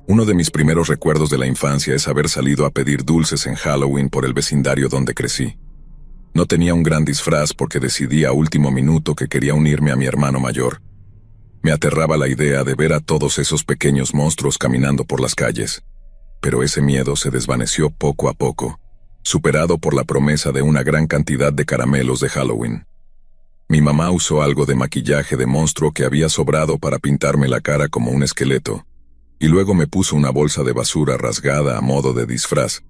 Uno de mis primeros recuerdos de la infancia es haber salido a pedir dulces en Halloween por el vecindario donde crecí. No tenía un gran disfraz porque decidí a último minuto que quería unirme a mi hermano mayor. Me aterraba la idea de ver a todos esos pequeños monstruos caminando por las calles. Pero ese miedo se desvaneció poco a poco, superado por la promesa de una gran cantidad de caramelos de Halloween. Mi mamá usó algo de maquillaje de monstruo que había sobrado para pintarme la cara como un esqueleto, y luego me puso una bolsa de basura rasgada a modo de disfraz,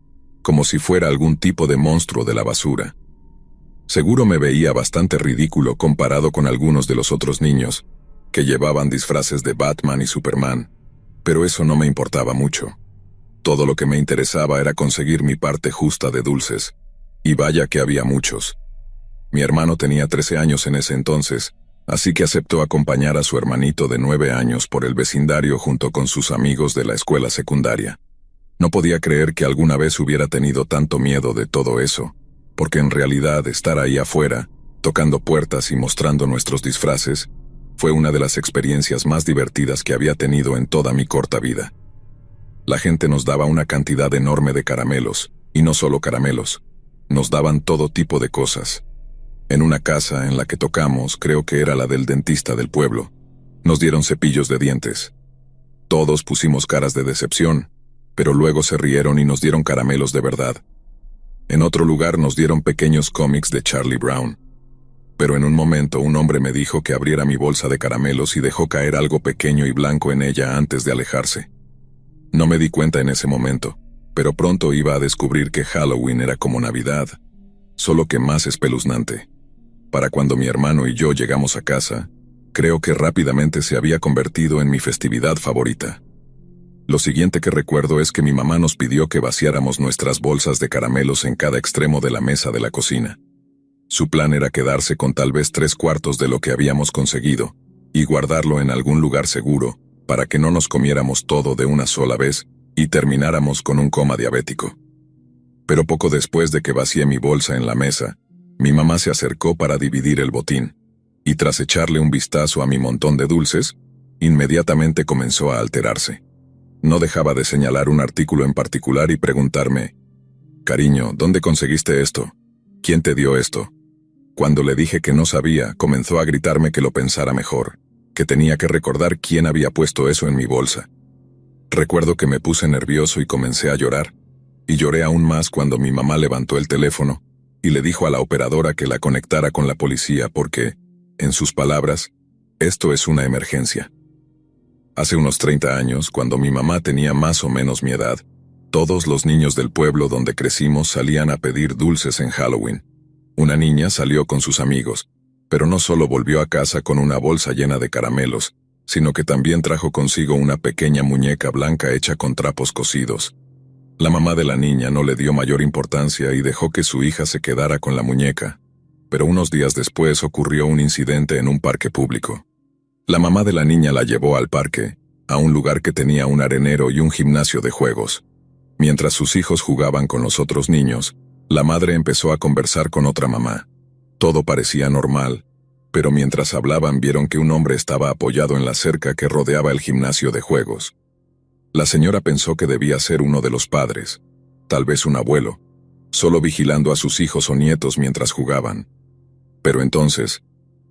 como si fuera algún tipo de monstruo de la basura. Seguro me veía bastante ridículo comparado con algunos de los otros niños, que llevaban disfraces de Batman y Superman, pero eso no me importaba mucho. Todo lo que me interesaba era conseguir mi parte justa de dulces, y vaya que había muchos. Mi hermano tenía 13 años en ese entonces, así que aceptó acompañar a su hermanito de 9 años por el vecindario junto con sus amigos de la escuela secundaria. No podía creer que alguna vez hubiera tenido tanto miedo de todo eso, porque en realidad estar ahí afuera, tocando puertas y mostrando nuestros disfraces, fue una de las experiencias más divertidas que había tenido en toda mi corta vida. La gente nos daba una cantidad enorme de caramelos, y no solo caramelos, nos daban todo tipo de cosas. En una casa en la que tocamos, creo que era la del dentista del pueblo, nos dieron cepillos de dientes. Todos pusimos caras de decepción, pero luego se rieron y nos dieron caramelos de verdad. En otro lugar nos dieron pequeños cómics de Charlie Brown. Pero en un momento un hombre me dijo que abriera mi bolsa de caramelos y dejó caer algo pequeño y blanco en ella antes de alejarse. No me di cuenta en ese momento, pero pronto iba a descubrir que Halloween era como Navidad, solo que más espeluznante. Para cuando mi hermano y yo llegamos a casa, creo que rápidamente se había convertido en mi festividad favorita. Lo siguiente que recuerdo es que mi mamá nos pidió que vaciáramos nuestras bolsas de caramelos en cada extremo de la mesa de la cocina. Su plan era quedarse con tal vez 3/4 de lo que habíamos conseguido, y guardarlo en algún lugar seguro, para que no nos comiéramos todo de una sola vez, y termináramos con un coma diabético. Pero poco después de que vacié mi bolsa en la mesa, mi mamá se acercó para dividir el botín, y tras echarle un vistazo a mi montón de dulces, inmediatamente comenzó a alterarse. No dejaba de señalar un artículo en particular y preguntarme: «Cariño, ¿dónde conseguiste esto? ¿Quién te dio esto?». Cuando le dije que no sabía, comenzó a gritarme que lo pensara mejor, que tenía que recordar quién había puesto eso en mi bolsa. Recuerdo que me puse nervioso y comencé a llorar, y lloré aún más cuando mi mamá levantó el teléfono y le dijo a la operadora que la conectara con la policía porque, en sus palabras, esto es una emergencia. Hace unos 30 años, cuando mi mamá tenía más o menos mi edad, todos los niños del pueblo donde crecimos salían a pedir dulces en Halloween. Una niña salió con sus amigos, pero no solo volvió a casa con una bolsa llena de caramelos, sino que también trajo consigo una pequeña muñeca blanca hecha con trapos cocidos. La mamá de la niña no le dio mayor importancia y dejó que su hija se quedara con la muñeca, pero unos días después ocurrió un incidente en un parque público. La mamá de la niña la llevó al parque, a un lugar que tenía un arenero y un gimnasio de juegos. Mientras sus hijos jugaban con los otros niños, la madre empezó a conversar con otra mamá. Todo parecía normal, pero mientras hablaban vieron que un hombre estaba apoyado en la cerca que rodeaba el gimnasio de juegos. La señora pensó que debía ser uno de los padres, tal vez un abuelo, solo vigilando a sus hijos o nietos mientras jugaban. Pero entonces,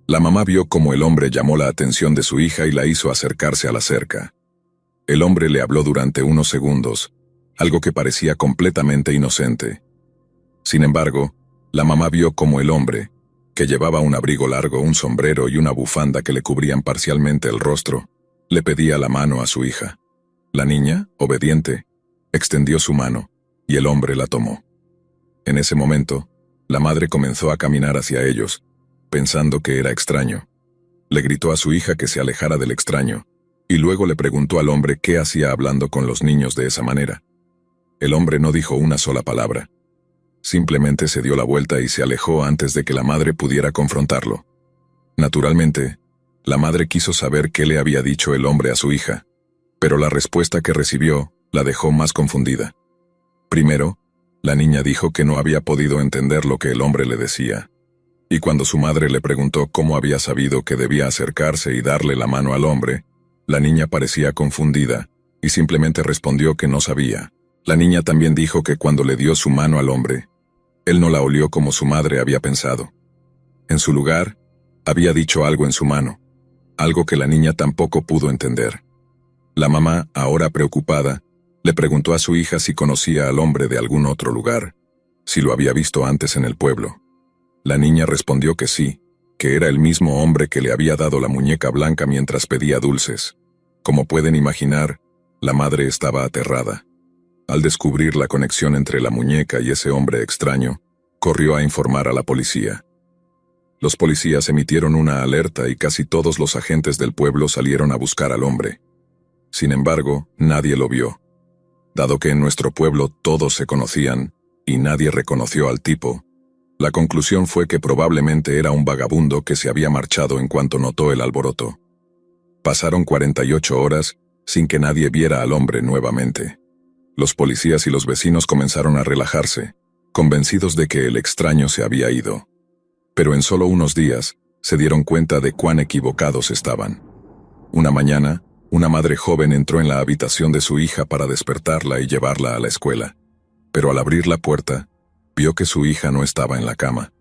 la mamá vio cómo el hombre llamó la atención de su hija y la hizo acercarse a la cerca. El hombre le habló durante unos segundos, algo que parecía completamente inocente. Sin embargo, la mamá vio cómo el hombre, que llevaba un abrigo largo, un sombrero y una bufanda que le cubrían parcialmente el rostro, le pedía la mano a su hija. La niña, obediente, extendió su mano, y el hombre la tomó. En ese momento, la madre comenzó a caminar hacia ellos, pensando que era extraño. Le gritó a su hija que se alejara del extraño, y luego le preguntó al hombre qué hacía hablando con los niños de esa manera. El hombre no dijo una sola palabra. Simplemente se dio la vuelta y se alejó antes de que la madre pudiera confrontarlo. Naturalmente, la madre quiso saber qué le había dicho el hombre a su hija, pero la respuesta que recibió la dejó más confundida. Primero, la niña dijo que no había podido entender lo que el hombre le decía, y cuando su madre le preguntó cómo había sabido que debía acercarse y darle la mano al hombre, la niña parecía confundida, y simplemente respondió que no sabía. La niña también dijo que cuando le dio su mano al hombre, él no la olió como su madre había pensado. En su lugar, había dicho algo en su mano, algo que la niña tampoco pudo entender. La mamá, ahora preocupada, le preguntó a su hija si conocía al hombre de algún otro lugar, si lo había visto antes en el pueblo. La niña respondió que sí, que era el mismo hombre que le había dado la muñeca blanca mientras pedía dulces. Como pueden imaginar, la madre estaba aterrada. Al descubrir la conexión entre la muñeca y ese hombre extraño, corrió a informar a la policía. Los policías emitieron una alerta y casi todos los agentes del pueblo salieron a buscar al hombre. Sin embargo, nadie lo vio. Dado que en nuestro pueblo todos se conocían, y nadie reconoció al tipo, la conclusión fue que probablemente era un vagabundo que se había marchado en cuanto notó el alboroto. Pasaron 48 horas sin que nadie viera al hombre nuevamente. Los policías y los vecinos comenzaron a relajarse, convencidos de que el extraño se había ido. Pero en solo unos días, se dieron cuenta de cuán equivocados estaban. Una mañana, una madre joven entró en la habitación de su hija para despertarla y llevarla a la escuela. Pero al abrir la puerta, vio que su hija no estaba en la cama.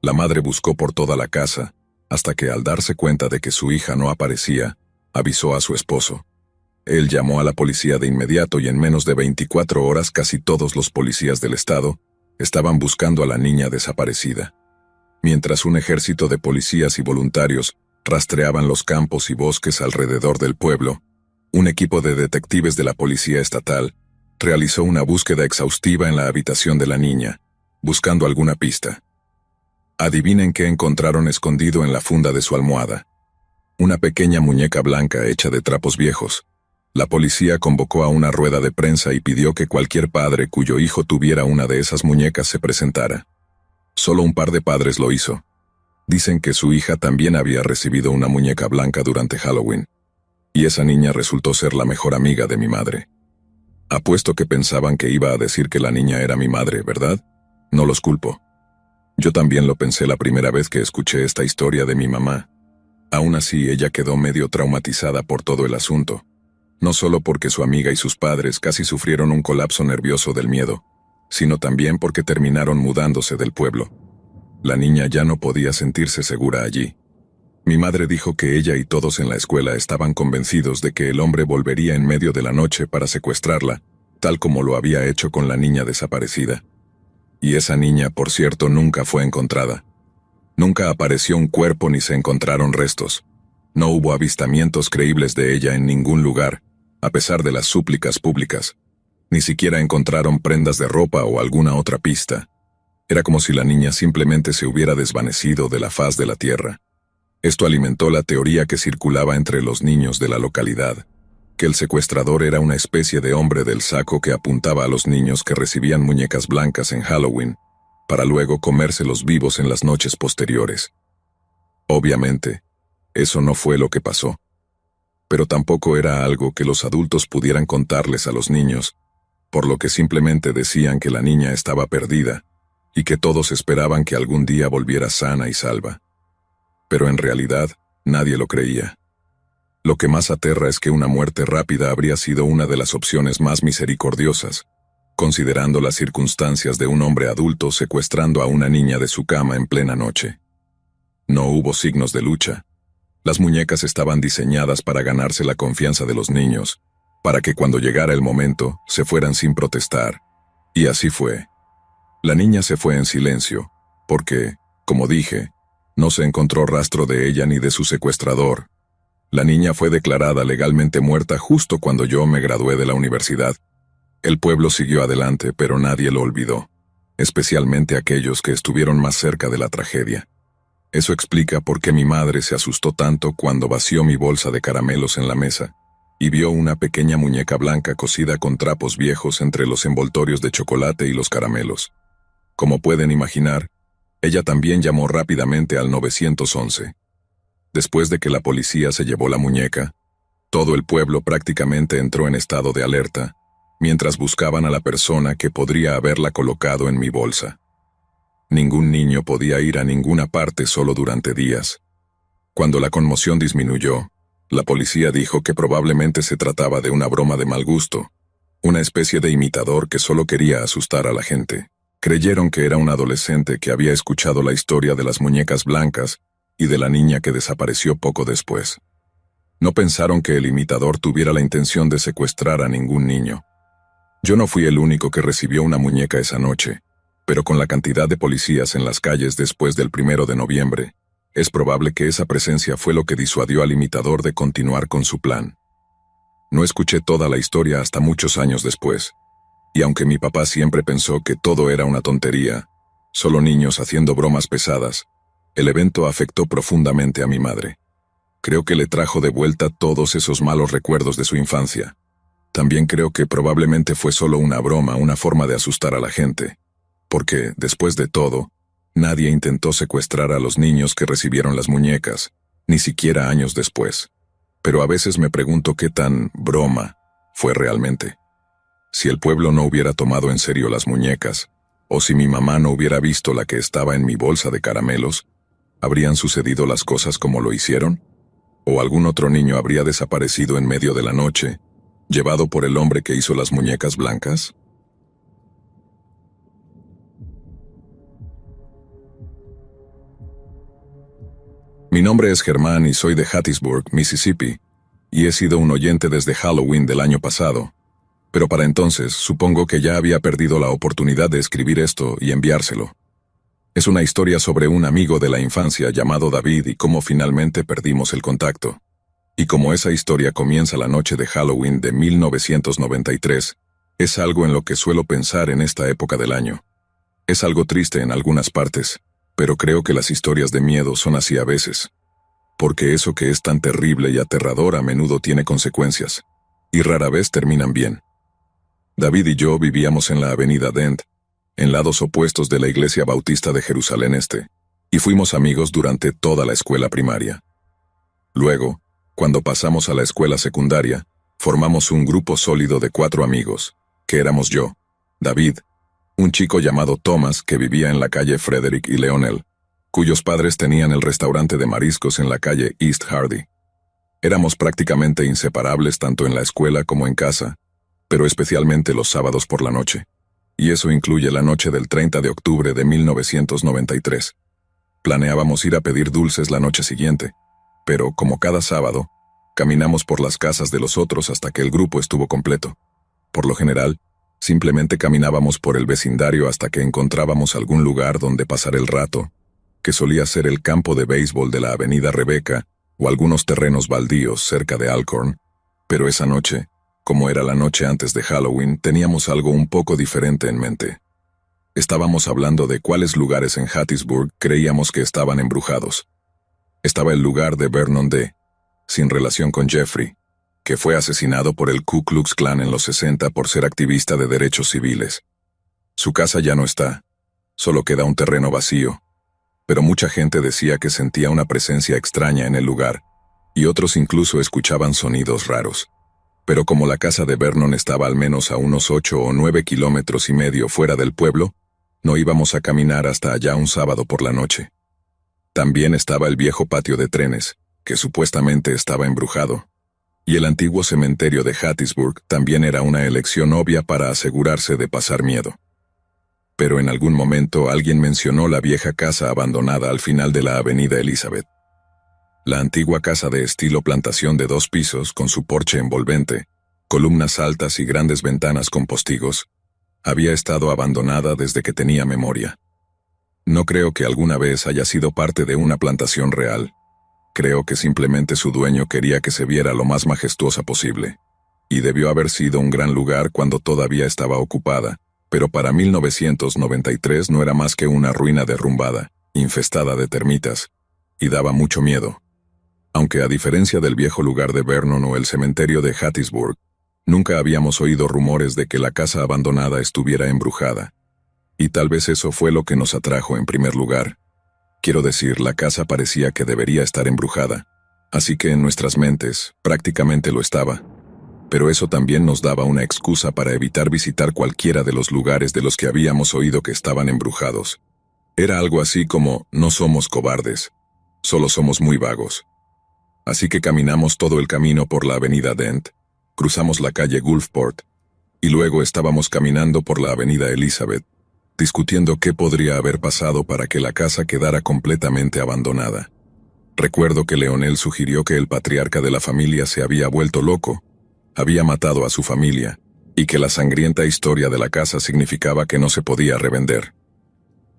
La madre buscó por toda la casa, hasta que al darse cuenta de que su hija no aparecía, avisó a su esposo. Él llamó a la policía de inmediato y en menos de 24 horas casi todos los policías del estado estaban buscando a la niña desaparecida. Mientras un ejército de policías y voluntarios rastreaban los campos y bosques alrededor del pueblo, un equipo de detectives de la policía estatal realizó una búsqueda exhaustiva en la habitación de la niña, buscando alguna pista. Adivinen qué encontraron escondido en la funda de su almohada. Una pequeña muñeca blanca hecha de trapos viejos. La policía convocó a una rueda de prensa y pidió que cualquier padre cuyo hijo tuviera una de esas muñecas se presentara. Solo un par de padres lo hizo. Dicen que su hija también había recibido una muñeca blanca durante Halloween. Y esa niña resultó ser la mejor amiga de mi madre. Apuesto que pensaban que iba a decir que la niña era mi madre, ¿verdad? No los culpo. Yo también lo pensé la primera vez que escuché esta historia de mi mamá. Aún así, ella quedó medio traumatizada por todo el asunto. No solo porque su amiga y sus padres casi sufrieron un colapso nervioso del miedo, sino también porque terminaron mudándose del pueblo. La niña ya no podía sentirse segura allí. Mi madre dijo que ella y todos en la escuela estaban convencidos de que el hombre volvería en medio de la noche para secuestrarla, tal como lo había hecho con la niña desaparecida. Y esa niña, por cierto, nunca fue encontrada. Nunca apareció un cuerpo ni se encontraron restos. No hubo avistamientos creíbles de ella en ningún lugar, a pesar de las súplicas públicas. Ni siquiera encontraron prendas de ropa o alguna otra pista. Era como si la niña simplemente se hubiera desvanecido de la faz de la tierra. Esto alimentó la teoría que circulaba entre los niños de la localidad, que el secuestrador era una especie de hombre del saco que apuntaba a los niños que recibían muñecas blancas en Halloween, para luego comérselos vivos en las noches posteriores. Obviamente, eso no fue lo que pasó. Pero tampoco era algo que los adultos pudieran contarles a los niños, por lo que simplemente decían que la niña estaba perdida, y que todos esperaban que algún día volviera sana y salva. Pero en realidad, nadie lo creía. Lo que más aterra es que una muerte rápida habría sido una de las opciones más misericordiosas, considerando las circunstancias de un hombre adulto secuestrando a una niña de su cama en plena noche. No hubo signos de lucha. Las muñecas estaban diseñadas para ganarse la confianza de los niños, para que cuando llegara el momento, se fueran sin protestar. Y así fue. La niña se fue en silencio, porque, como dije, no se encontró rastro de ella ni de su secuestrador. La niña fue declarada legalmente muerta justo cuando yo me gradué de la universidad. El pueblo siguió adelante, pero nadie lo olvidó, especialmente aquellos que estuvieron más cerca de la tragedia. Eso explica por qué mi madre se asustó tanto cuando vació mi bolsa de caramelos en la mesa y vio una pequeña muñeca blanca cosida con trapos viejos entre los envoltorios de chocolate y los caramelos. Como pueden imaginar, ella también llamó rápidamente al 911. Después de que la policía se llevó la muñeca, todo el pueblo prácticamente entró en estado de alerta, mientras buscaban a la persona que podría haberla colocado en mi bolsa. Ningún niño podía ir a ninguna parte solo durante días. Cuando la conmoción disminuyó, La policía dijo que probablemente se trataba de una broma de mal gusto, una especie de imitador que solo quería asustar a la gente. Creyeron que era un adolescente que había escuchado la historia de las muñecas blancas y de la niña que desapareció poco después. No pensaron que el imitador tuviera la intención de secuestrar a ningún niño. Yo no fui el único que recibió una muñeca esa noche, pero con la cantidad de policías en las calles después del 1 de noviembre, es probable que esa presencia fue lo que disuadió al imitador de continuar con su plan. No escuché toda la historia hasta muchos años después, y aunque mi papá siempre pensó que todo era una tontería, solo niños haciendo bromas pesadas, el evento afectó profundamente a mi madre. Creo que le trajo de vuelta todos esos malos recuerdos de su infancia. También creo que probablemente fue solo una broma, una forma de asustar a la gente, porque, después de todo, nadie intentó secuestrar a los niños que recibieron las muñecas, ni siquiera años después. Pero a veces me pregunto qué tan broma fue realmente. Si el pueblo no hubiera tomado en serio las muñecas, o si mi mamá no hubiera visto la que estaba en mi bolsa de caramelos, ¿habrían sucedido las cosas como lo hicieron? ¿O algún otro niño habría desaparecido en medio de la noche, llevado por el hombre que hizo las muñecas blancas? Mi nombre es Germán y soy de Hattiesburg, Mississippi, y he sido un oyente desde Halloween del año pasado. Pero para entonces, supongo que ya había perdido la oportunidad de escribir esto y enviárselo. Es una historia sobre un amigo de la infancia llamado David y cómo finalmente perdimos el contacto. Y como esa historia comienza la noche de Halloween de 1993, es algo en lo que suelo pensar en esta época del año. Es algo triste en algunas partes, pero creo que las historias de miedo son así a veces. Porque eso que es tan terrible y aterrador a menudo tiene consecuencias, y rara vez terminan bien. David y yo vivíamos en la avenida Dent, en lados opuestos de la Iglesia Bautista de Jerusalén Este, y fuimos amigos durante toda la escuela primaria. Luego, cuando pasamos a la escuela secundaria, formamos un grupo sólido de 4 amigos, que éramos yo, David, un chico llamado Thomas que vivía en la calle Frederick y Leonel, cuyos padres tenían el restaurante de mariscos en la calle East Hardy. Éramos prácticamente inseparables tanto en la escuela como en casa, pero especialmente los sábados por la noche. Y eso incluye la noche del 30 de octubre de 1993. Planeábamos ir a pedir dulces la noche siguiente, pero, como cada sábado, caminamos por las casas de los otros hasta que el grupo estuvo completo. Por lo general, simplemente caminábamos por el vecindario hasta que encontrábamos algún lugar donde pasar el rato, que solía ser el campo de béisbol de la avenida Rebecca o algunos terrenos baldíos cerca de Alcorn, pero esa noche, como era la noche antes de Halloween, teníamos algo un poco diferente en mente. Estábamos hablando de cuáles lugares en Hattiesburg creíamos que estaban embrujados. Estaba el lugar de Vernon D., sin relación con Jeffrey, que fue asesinado por el Ku Klux Klan en los 60 por ser activista de derechos civiles. Su casa ya no está, solo queda un terreno vacío, pero mucha gente decía que sentía una presencia extraña en el lugar, y otros incluso escuchaban sonidos raros. Pero como la casa de Vernon estaba al menos a unos 8 o 9 kilómetros y medio fuera del pueblo, no íbamos a caminar hasta allá un sábado por la noche. También estaba el viejo patio de trenes, que supuestamente estaba embrujado. Y el antiguo cementerio de Hattiesburg también era una elección obvia para asegurarse de pasar miedo. Pero en algún momento alguien mencionó la vieja casa abandonada al final de la avenida Elizabeth. La antigua casa de estilo plantación de 2 pisos con su porche envolvente, columnas altas y grandes ventanas con postigos, había estado abandonada desde que tenía memoria. No creo que alguna vez haya sido parte de una plantación real. Creo que simplemente su dueño quería que se viera lo más majestuosa posible. Y debió haber sido un gran lugar cuando todavía estaba ocupada, pero para 1993 no era más que una ruina derrumbada, infestada de termitas, y daba mucho miedo. Aunque a diferencia del viejo lugar de Vernon o el cementerio de Hattiesburg, nunca habíamos oído rumores de que la casa abandonada estuviera embrujada. Y tal vez eso fue lo que nos atrajo en primer lugar. Quiero decir, la casa parecía que debería estar embrujada, así que en nuestras mentes prácticamente lo estaba. Pero eso también nos daba una excusa para evitar visitar cualquiera de los lugares de los que habíamos oído que estaban embrujados. Era algo así como, no somos cobardes, solo somos muy vagos. Así que caminamos todo el camino por la avenida Dent, cruzamos la calle Gulfport, y luego estábamos caminando por la avenida Elizabeth, discutiendo qué podría haber pasado para que la casa quedara completamente abandonada. Recuerdo que Leonel sugirió que el patriarca de la familia se había vuelto loco, había matado a su familia, y que la sangrienta historia de la casa significaba que no se podía revender.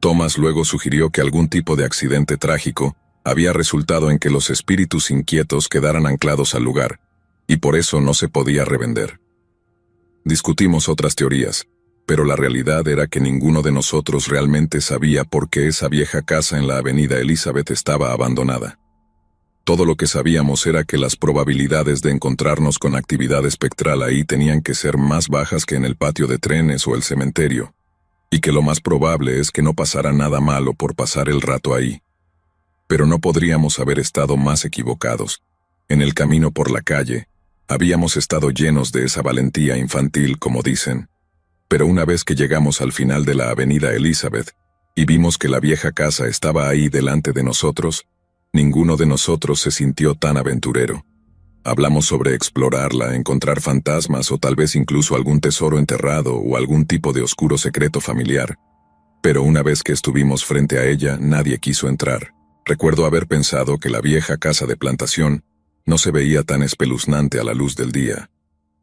Thomas luego sugirió que algún tipo de accidente trágico había resultado en que los espíritus inquietos quedaran anclados al lugar, y por eso no se podía revender. Discutimos otras teorías, pero la realidad era que ninguno de nosotros realmente sabía por qué esa vieja casa en la avenida Elizabeth estaba abandonada. Todo lo que sabíamos era que las probabilidades de encontrarnos con actividad espectral ahí tenían que ser más bajas que en el patio de trenes o el cementerio, y que lo más probable es que no pasara nada malo por pasar el rato ahí. Pero no podríamos haber estado más equivocados. En el camino por la calle, habíamos estado llenos de esa valentía infantil, como dicen. Pero una vez que llegamos al final de la avenida Elizabeth, y vimos que la vieja casa estaba ahí delante de nosotros, ninguno de nosotros se sintió tan aventurero. Hablamos sobre explorarla, encontrar fantasmas o tal vez incluso algún tesoro enterrado o algún tipo de oscuro secreto familiar. Pero una vez que estuvimos frente a ella, nadie quiso entrar. Recuerdo haber pensado que la vieja casa de plantación no se veía tan espeluznante a la luz del día,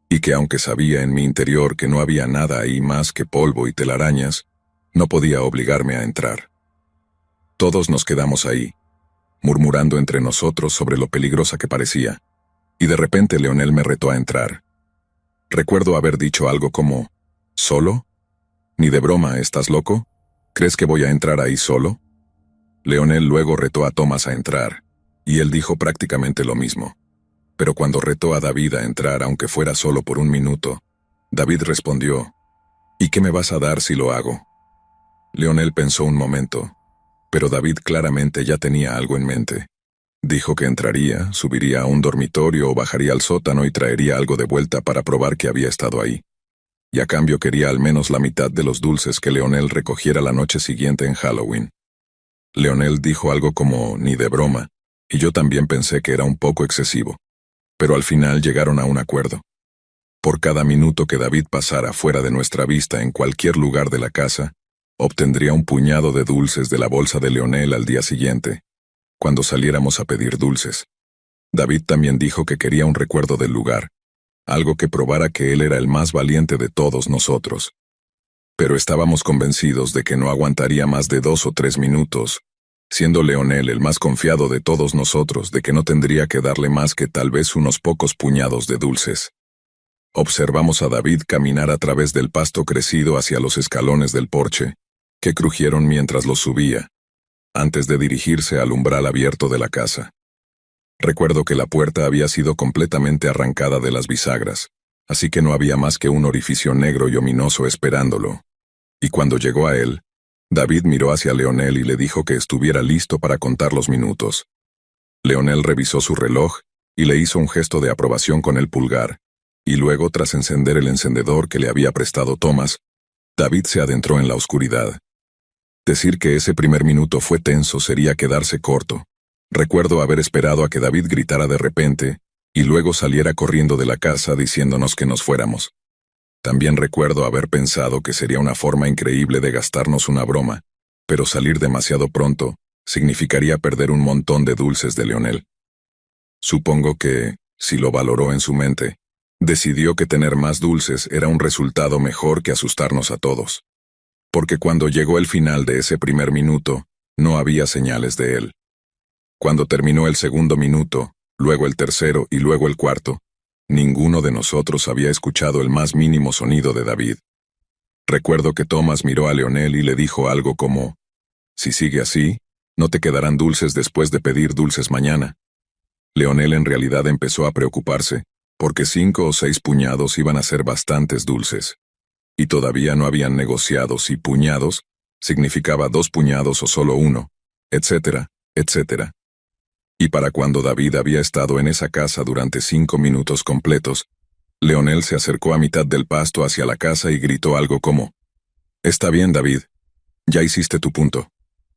y que aunque sabía en mi interior que no había nada ahí más que polvo y telarañas, no podía obligarme a entrar. Todos nos quedamos ahí, murmurando entre nosotros sobre lo peligrosa que parecía, y de repente Leonel me retó a entrar. Recuerdo haber dicho algo como, ¿solo? ¿Ni de broma, estás loco? ¿Crees que voy a entrar ahí solo? Leonel luego retó a Thomas a entrar, y él dijo prácticamente lo mismo. Pero cuando retó a David a entrar, aunque fuera solo por un minuto, David respondió, ¿y qué me vas a dar si lo hago? Leonel pensó un momento, pero David claramente ya tenía algo en mente. Dijo que entraría, subiría a un dormitorio o bajaría al sótano y traería algo de vuelta para probar que había estado ahí. Y a cambio quería al menos la mitad de los dulces que Leonel recogiera la noche siguiente en Halloween. Leonel dijo algo como, ni de broma, y yo también pensé que era un poco excesivo. Pero al final llegaron a un acuerdo. Por cada minuto que David pasara fuera de nuestra vista en cualquier lugar de la casa, obtendría un puñado de dulces de la bolsa de Leonel al día siguiente, cuando saliéramos a pedir dulces. David también dijo que quería un recuerdo del lugar, algo que probara que él era el más valiente de todos nosotros. Pero estábamos convencidos de que no aguantaría más de 2 o 3 minutos, siendo Leonel el más confiado de todos nosotros de que no tendría que darle más que tal vez unos pocos puñados de dulces. Observamos a David caminar a través del pasto crecido hacia los escalones del porche, que crujieron mientras los subía, antes de dirigirse al umbral abierto de la casa. Recuerdo que la puerta había sido completamente arrancada de las bisagras, así que no había más que un orificio negro y ominoso esperándolo. Y cuando llegó a él, David miró hacia Leonel y le dijo que estuviera listo para contar los minutos. Leonel revisó su reloj y le hizo un gesto de aprobación con el pulgar, y luego, tras encender el encendedor que le había prestado Thomas, David se adentró en la oscuridad. Decir que ese primer minuto fue tenso sería quedarse corto. Recuerdo haber esperado a que David gritara de repente, y luego saliera corriendo de la casa diciéndonos que nos fuéramos. También recuerdo haber pensado que sería una forma increíble de gastarnos una broma, pero salir demasiado pronto significaría perder un montón de dulces de Leonel. Supongo que, si lo valoró en su mente, decidió que tener más dulces era un resultado mejor que asustarnos a todos. Porque cuando llegó el final de ese primer minuto, no había señales de él. Cuando terminó el segundo minuto, luego el tercero y luego el cuarto, ninguno de nosotros había escuchado el más mínimo sonido de David. Recuerdo que Thomas miró a Leonel y le dijo algo como, «Si sigue así, no te quedarán dulces después de pedir dulces mañana». Leonel en realidad empezó a preocuparse, porque 5 o 6 puñados iban a ser bastantes dulces. Y todavía no habían negociado si puñados significaba 2 puñados o solo 1, etcétera, etcétera. Y para cuando David había estado en esa casa durante 5 minutos completos, Leonel se acercó a mitad del pasto hacia la casa y gritó algo como, «Está bien, David. Ya hiciste tu punto.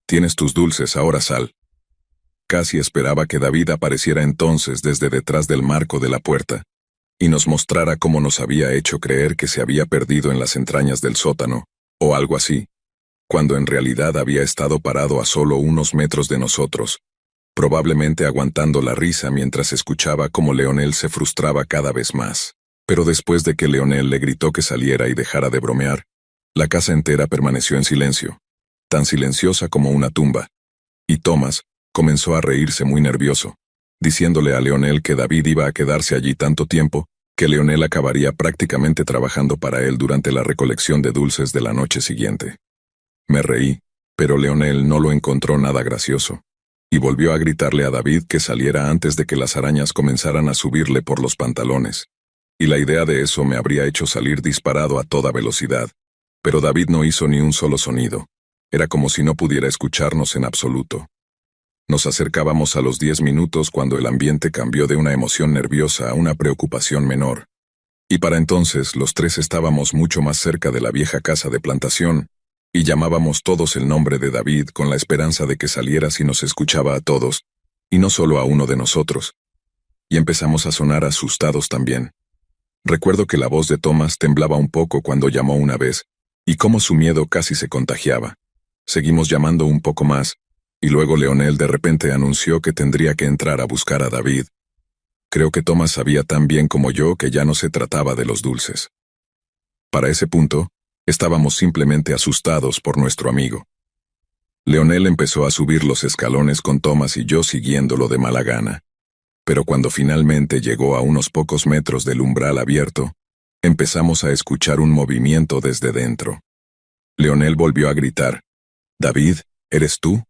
Tienes tus dulces, ahora sal». Casi esperaba que David apareciera entonces desde detrás del marco de la puerta y nos mostrara cómo nos había hecho creer que se había perdido en las entrañas del sótano, o algo así, cuando en realidad había estado parado a solo unos metros de nosotros, probablemente aguantando la risa mientras escuchaba cómo Leonel se frustraba cada vez más. Pero después de que Leonel le gritó que saliera y dejara de bromear, la casa entera permaneció en silencio, tan silenciosa como una tumba, y Thomas comenzó a reírse muy nervioso, diciéndole a Leonel que David iba a quedarse allí tanto tiempo que Leonel acabaría prácticamente trabajando para él durante la recolección de dulces de la noche siguiente. Me reí, pero Leonel no lo encontró nada gracioso, y volvió a gritarle a David que saliera antes de que las arañas comenzaran a subirle por los pantalones. Y la idea de eso me habría hecho salir disparado a toda velocidad, pero David no hizo ni un solo sonido. Era como si no pudiera escucharnos en absoluto. Nos acercábamos a los 10 minutos cuando el ambiente cambió de una emoción nerviosa a una preocupación menor. Y para entonces los tres estábamos mucho más cerca de la vieja casa de plantación, y llamábamos todos el nombre de David con la esperanza de que saliera si nos escuchaba a todos, y no solo a uno de nosotros. Y empezamos a sonar asustados también. Recuerdo que la voz de Thomas temblaba un poco cuando llamó una vez, y cómo su miedo casi se contagiaba. Seguimos llamando un poco más, y luego Leonel de repente anunció que tendría que entrar a buscar a David. Creo que Thomas sabía tan bien como yo que ya no se trataba de los dulces. Para ese punto, estábamos simplemente asustados por nuestro amigo. Leonel empezó a subir los escalones con Thomas y yo siguiéndolo de mala gana. Pero cuando finalmente llegó a unos pocos metros del umbral abierto, empezamos a escuchar un movimiento desde dentro. Leonel volvió a gritar, «David, ¿eres tú?».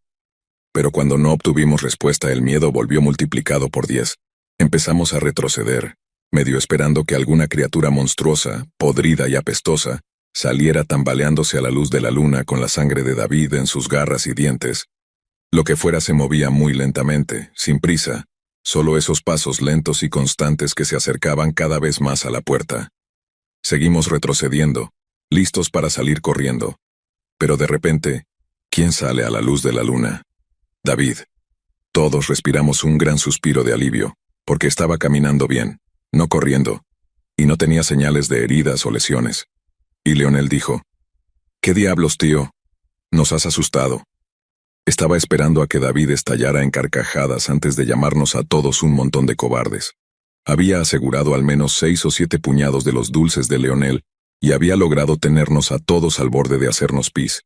Pero cuando no obtuvimos respuesta el miedo volvió multiplicado por 10. Empezamos a retroceder, medio esperando que alguna criatura monstruosa, podrida y apestosa, saliera tambaleándose a la luz de la luna con la sangre de David en sus garras y dientes. Lo que fuera se movía muy lentamente, sin prisa, solo esos pasos lentos y constantes que se acercaban cada vez más a la puerta. Seguimos retrocediendo, listos para salir corriendo. Pero de repente, ¿quién sale a la luz de la luna? David. Todos respiramos un gran suspiro de alivio, porque estaba caminando bien, no corriendo, y no tenía señales de heridas o lesiones. Y Leonel dijo, «¿Qué diablos, tío? Nos has asustado». Estaba esperando a que David estallara en carcajadas antes de llamarnos a todos un montón de cobardes. Había asegurado al menos 6 o 7 puñados de los dulces de Leonel, y había logrado tenernos a todos al borde de hacernos pis.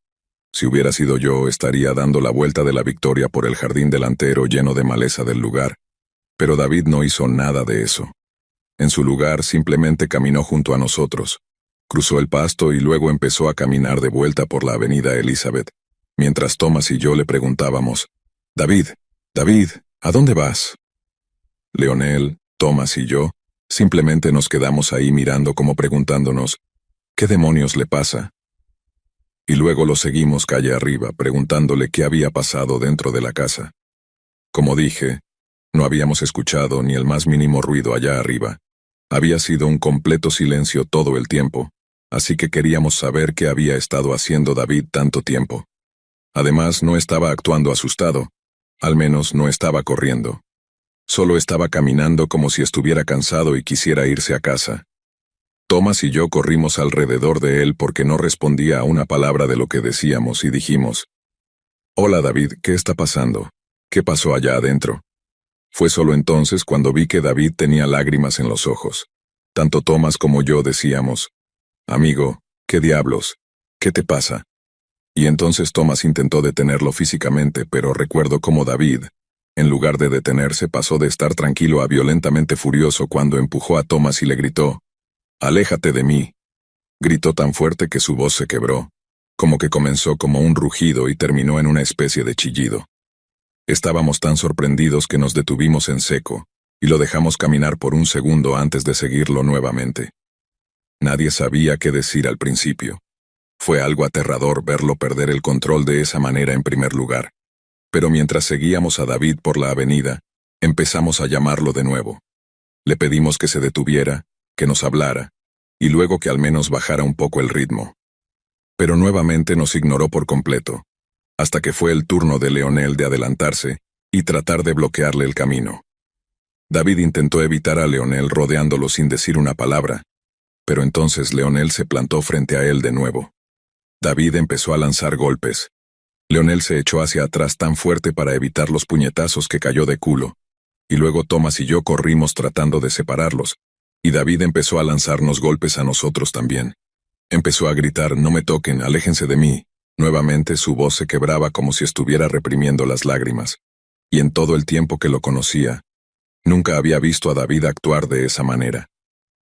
Si hubiera sido yo, estaría dando la vuelta de la victoria por el jardín delantero lleno de maleza del lugar. Pero David no hizo nada de eso. En su lugar, simplemente caminó junto a nosotros. Cruzó el pasto y luego empezó a caminar de vuelta por la avenida Elizabeth, mientras Thomas y yo le preguntábamos, «David, David, ¿a dónde vas?». Leonel, Thomas y yo simplemente nos quedamos ahí mirando como preguntándonos, ¿qué demonios le pasa? Y luego lo seguimos calle arriba, preguntándole qué había pasado dentro de la casa. Como dije, no habíamos escuchado ni el más mínimo ruido allá arriba. Había sido un completo silencio todo el tiempo, así que queríamos saber qué había estado haciendo David tanto tiempo. Además, no estaba actuando asustado, al menos no estaba corriendo. Solo estaba caminando como si estuviera cansado y quisiera irse a casa. Thomas y yo corrimos alrededor de él porque no respondía a una palabra de lo que decíamos y dijimos, «Hola David, ¿qué está pasando? ¿Qué pasó allá adentro?». Fue solo entonces cuando vi que David tenía lágrimas en los ojos. Tanto Thomas como yo decíamos, «Amigo, ¿qué diablos? ¿Qué te pasa?». Y entonces Thomas intentó detenerlo físicamente, pero recuerdo cómo David, en lugar de detenerse, pasó de estar tranquilo a violentamente furioso cuando empujó a Thomas y le gritó, «Aléjate de mí». Gritó tan fuerte que su voz se quebró, como que comenzó como un rugido y terminó en una especie de chillido. Estábamos tan sorprendidos que nos detuvimos en seco, y lo dejamos caminar por un segundo antes de seguirlo nuevamente. Nadie sabía qué decir al principio. Fue algo aterrador verlo perder el control de esa manera en primer lugar. Pero mientras seguíamos a David por la avenida, empezamos a llamarlo de nuevo. Le pedimos que se detuviera, que nos hablara, y luego que al menos bajara un poco el ritmo. Pero nuevamente nos ignoró por completo, hasta que fue el turno de Leonel de adelantarse y tratar de bloquearle el camino. David intentó evitar a Leonel rodeándolo sin decir una palabra, pero entonces Leonel se plantó frente a él de nuevo. David empezó a lanzar golpes. Leonel se echó hacia atrás tan fuerte para evitar los puñetazos que cayó de culo, y luego Thomas y yo corrimos tratando de separarlos, y David empezó a lanzarnos golpes a nosotros también. Empezó a gritar: «No me toquen, aléjense de mí». Nuevamente su voz se quebraba como si estuviera reprimiendo las lágrimas, y en todo el tiempo que lo conocía, nunca había visto a David actuar de esa manera.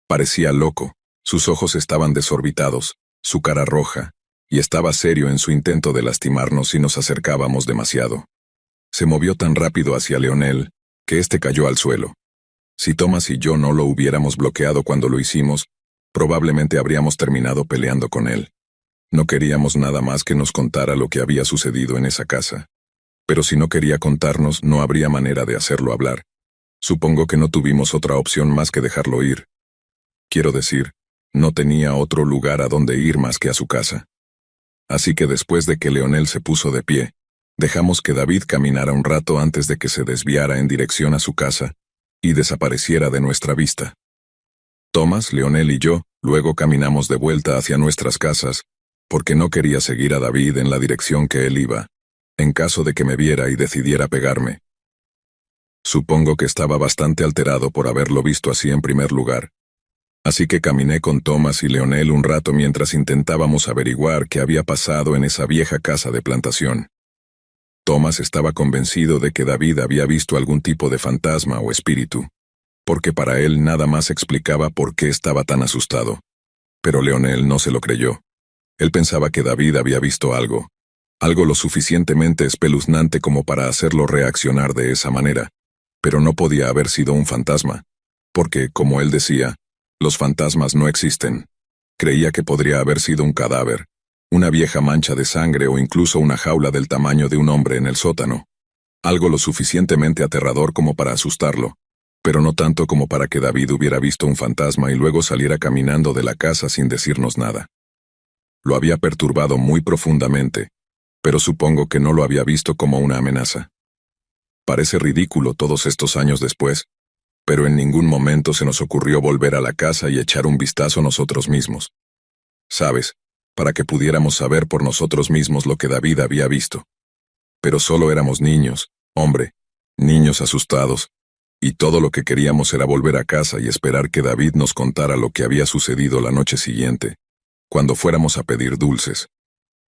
Parecía loco, sus ojos estaban desorbitados, su cara roja, y estaba serio en su intento de lastimarnos si nos acercábamos demasiado. Se movió tan rápido hacia Leonel, que éste cayó al suelo. Si Thomas y yo no lo hubiéramos bloqueado cuando lo hicimos, probablemente habríamos terminado peleando con él. No queríamos nada más que nos contara lo que había sucedido en esa casa. Pero si no quería contarnos, no habría manera de hacerlo hablar. Supongo que no tuvimos otra opción más que dejarlo ir. Quiero decir, no tenía otro lugar a donde ir más que a su casa. Así que después de que Leonel se puso de pie, dejamos que David caminara un rato antes de que se desviara en dirección a su casa y desapareciera de nuestra vista. Thomas, Leonel y yo luego caminamos de vuelta hacia nuestras casas, porque no quería seguir a David en la dirección que él iba, en caso de que me viera y decidiera pegarme. Supongo que estaba bastante alterado por haberlo visto así en primer lugar. Así que caminé con Thomas y Leonel un rato mientras intentábamos averiguar qué había pasado en esa vieja casa de plantación. Thomas estaba convencido de que David había visto algún tipo de fantasma o espíritu, porque para él nada más explicaba por qué estaba tan asustado. Pero Leonel no se lo creyó. Él pensaba que David había visto algo lo suficientemente espeluznante como para hacerlo reaccionar de esa manera, pero no podía haber sido un fantasma, porque, como él decía, los fantasmas no existen. Creía que podría haber sido un cadáver, una vieja mancha de sangre o incluso una jaula del tamaño de un hombre en el sótano. Algo lo suficientemente aterrador como para asustarlo, pero no tanto como para que David hubiera visto un fantasma y luego saliera caminando de la casa sin decirnos nada. Lo había perturbado muy profundamente, pero supongo que no lo había visto como una amenaza. Parece ridículo todos estos años después, pero en ningún momento se nos ocurrió volver a la casa y echar un vistazo nosotros mismos. ¿Sabes? Para que pudiéramos saber por nosotros mismos lo que David había visto. Pero solo éramos niños, hombre, niños asustados, y todo lo que queríamos era volver a casa y esperar que David nos contara lo que había sucedido la noche siguiente, cuando fuéramos a pedir dulces.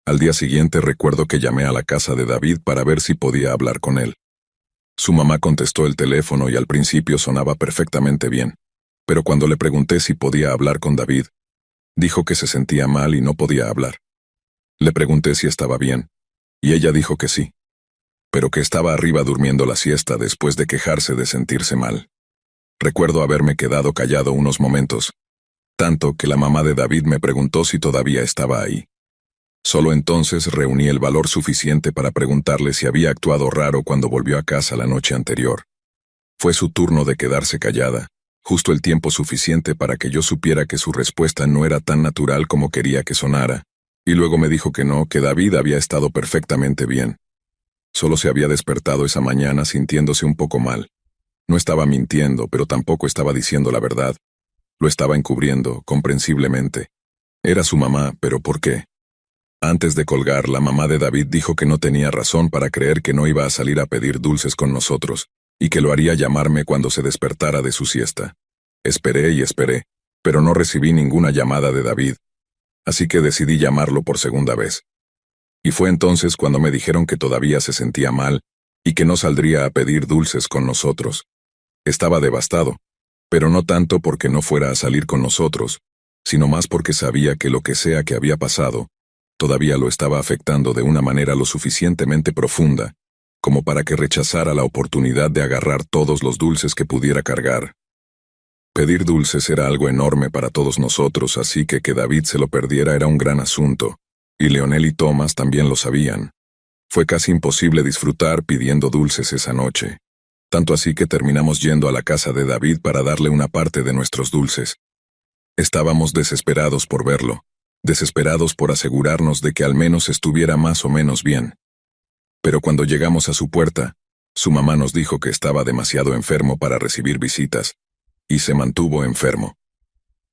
Al día siguiente recuerdo que llamé a la casa de David para ver si podía hablar con él. Su mamá contestó el teléfono y al principio sonaba perfectamente bien, pero cuando le pregunté si podía hablar con David, dijo que se sentía mal y no podía hablar. Le pregunté si estaba bien, y ella dijo que sí, pero que estaba arriba durmiendo la siesta después de quejarse de sentirse mal. Recuerdo haberme quedado callado unos momentos, tanto que la mamá de David me preguntó si todavía estaba ahí. Solo entonces reuní el valor suficiente para preguntarle si había actuado raro cuando volvió a casa la noche anterior. Fue su turno de quedarse callada, justo el tiempo suficiente para que yo supiera que su respuesta no era tan natural como quería que sonara, y luego me dijo que no, que David había estado perfectamente bien. Solo se había despertado esa mañana sintiéndose un poco mal. No estaba mintiendo, pero tampoco estaba diciendo la verdad. Lo estaba encubriendo, comprensiblemente. Era su mamá, pero ¿por qué? Antes de colgar, la mamá de David dijo que no tenía razón para creer que no iba a salir a pedir dulces con nosotros, y que lo haría llamarme cuando se despertara de su siesta. Esperé y esperé, pero no recibí ninguna llamada de David, así que decidí llamarlo por segunda vez. Y fue entonces cuando me dijeron que todavía se sentía mal, y que no saldría a pedir dulces con nosotros. Estaba devastado, pero no tanto porque no fuera a salir con nosotros, sino más porque sabía que lo que sea que había pasado, todavía lo estaba afectando de una manera lo suficientemente profunda, como para que rechazara la oportunidad de agarrar todos los dulces que pudiera cargar. Pedir dulces era algo enorme para todos nosotros, así que David se lo perdiera era un gran asunto, y Leonel y Thomas también lo sabían. Fue casi imposible disfrutar pidiendo dulces esa noche, tanto así que terminamos yendo a la casa de David para darle una parte de nuestros dulces. Estábamos desesperados por verlo, desesperados por asegurarnos de que al menos estuviera más o menos bien. Pero cuando llegamos a su puerta, Su mamá nos dijo que estaba demasiado enfermo para recibir visitas, y se mantuvo enfermo.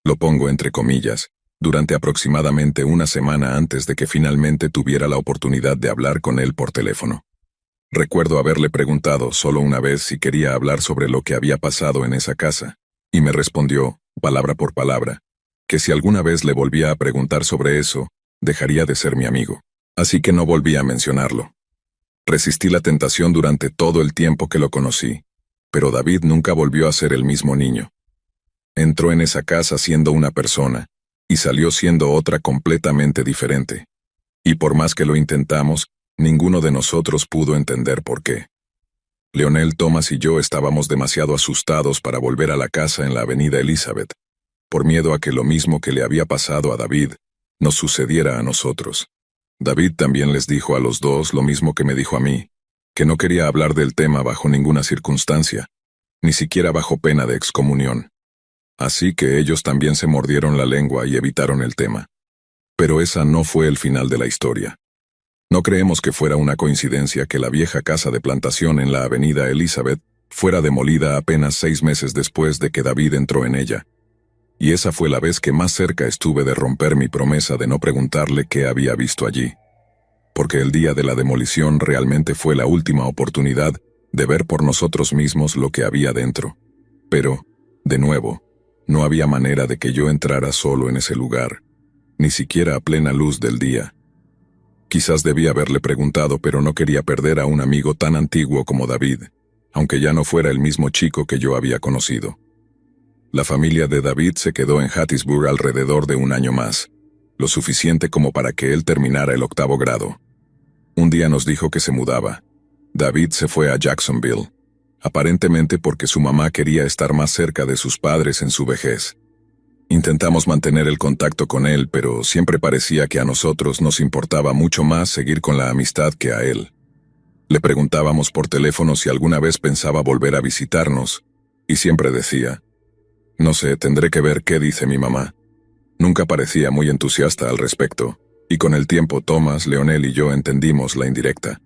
Lo pongo entre comillas, durante aproximadamente una semana antes de que finalmente tuviera la oportunidad de hablar con él por teléfono. Recuerdo haberle preguntado solo una vez si quería hablar sobre lo que había pasado en esa casa, y me respondió, palabra por palabra, que si alguna vez le volvía a preguntar sobre eso, dejaría de ser mi amigo. Así que no volví a mencionarlo. Resistí la tentación durante todo el tiempo que lo conocí, pero David nunca volvió a ser el mismo niño. Entró en esa casa siendo una persona, y salió siendo otra completamente diferente. Y por más que lo intentamos, ninguno de nosotros pudo entender por qué. Leonel, Thomas y yo estábamos demasiado asustados para volver a la casa en la avenida Elizabeth, por miedo a que lo mismo que le había pasado a David, nos sucediera a nosotros. David también les dijo a los dos lo mismo que me dijo a mí, que no quería hablar del tema bajo ninguna circunstancia, ni siquiera bajo pena de excomunión. Así que ellos también se mordieron la lengua y evitaron el tema. Pero esa no fue el final de la historia. No creemos que fuera una coincidencia que la vieja casa de plantación en la avenida Elizabeth fuera demolida apenas 6 meses después de que David entró en ella. Y esa fue la vez que más cerca estuve de romper mi promesa de no preguntarle qué había visto allí. Porque el día de la demolición realmente fue la última oportunidad de ver por nosotros mismos lo que había dentro. Pero, de nuevo, no había manera de que yo entrara solo en ese lugar, ni siquiera a plena luz del día. Quizás debía haberle preguntado, pero no quería perder a un amigo tan antiguo como David, aunque ya no fuera el mismo chico que yo había conocido. La familia de David se quedó en Hattiesburg alrededor de un año más, lo suficiente como para que él terminara el 8º grado. Un día nos dijo que se mudaba. David se fue a Jacksonville, aparentemente porque su mamá quería estar más cerca de sus padres en su vejez. Intentamos mantener el contacto con él, pero siempre parecía que a nosotros nos importaba mucho más seguir con la amistad que a él. Le preguntábamos por teléfono si alguna vez pensaba volver a visitarnos, y siempre decía, no sé, tendré que ver qué dice mi mamá. Nunca parecía muy entusiasta al respecto, y con el tiempo Thomas, Leonel y yo entendimos la indirecta.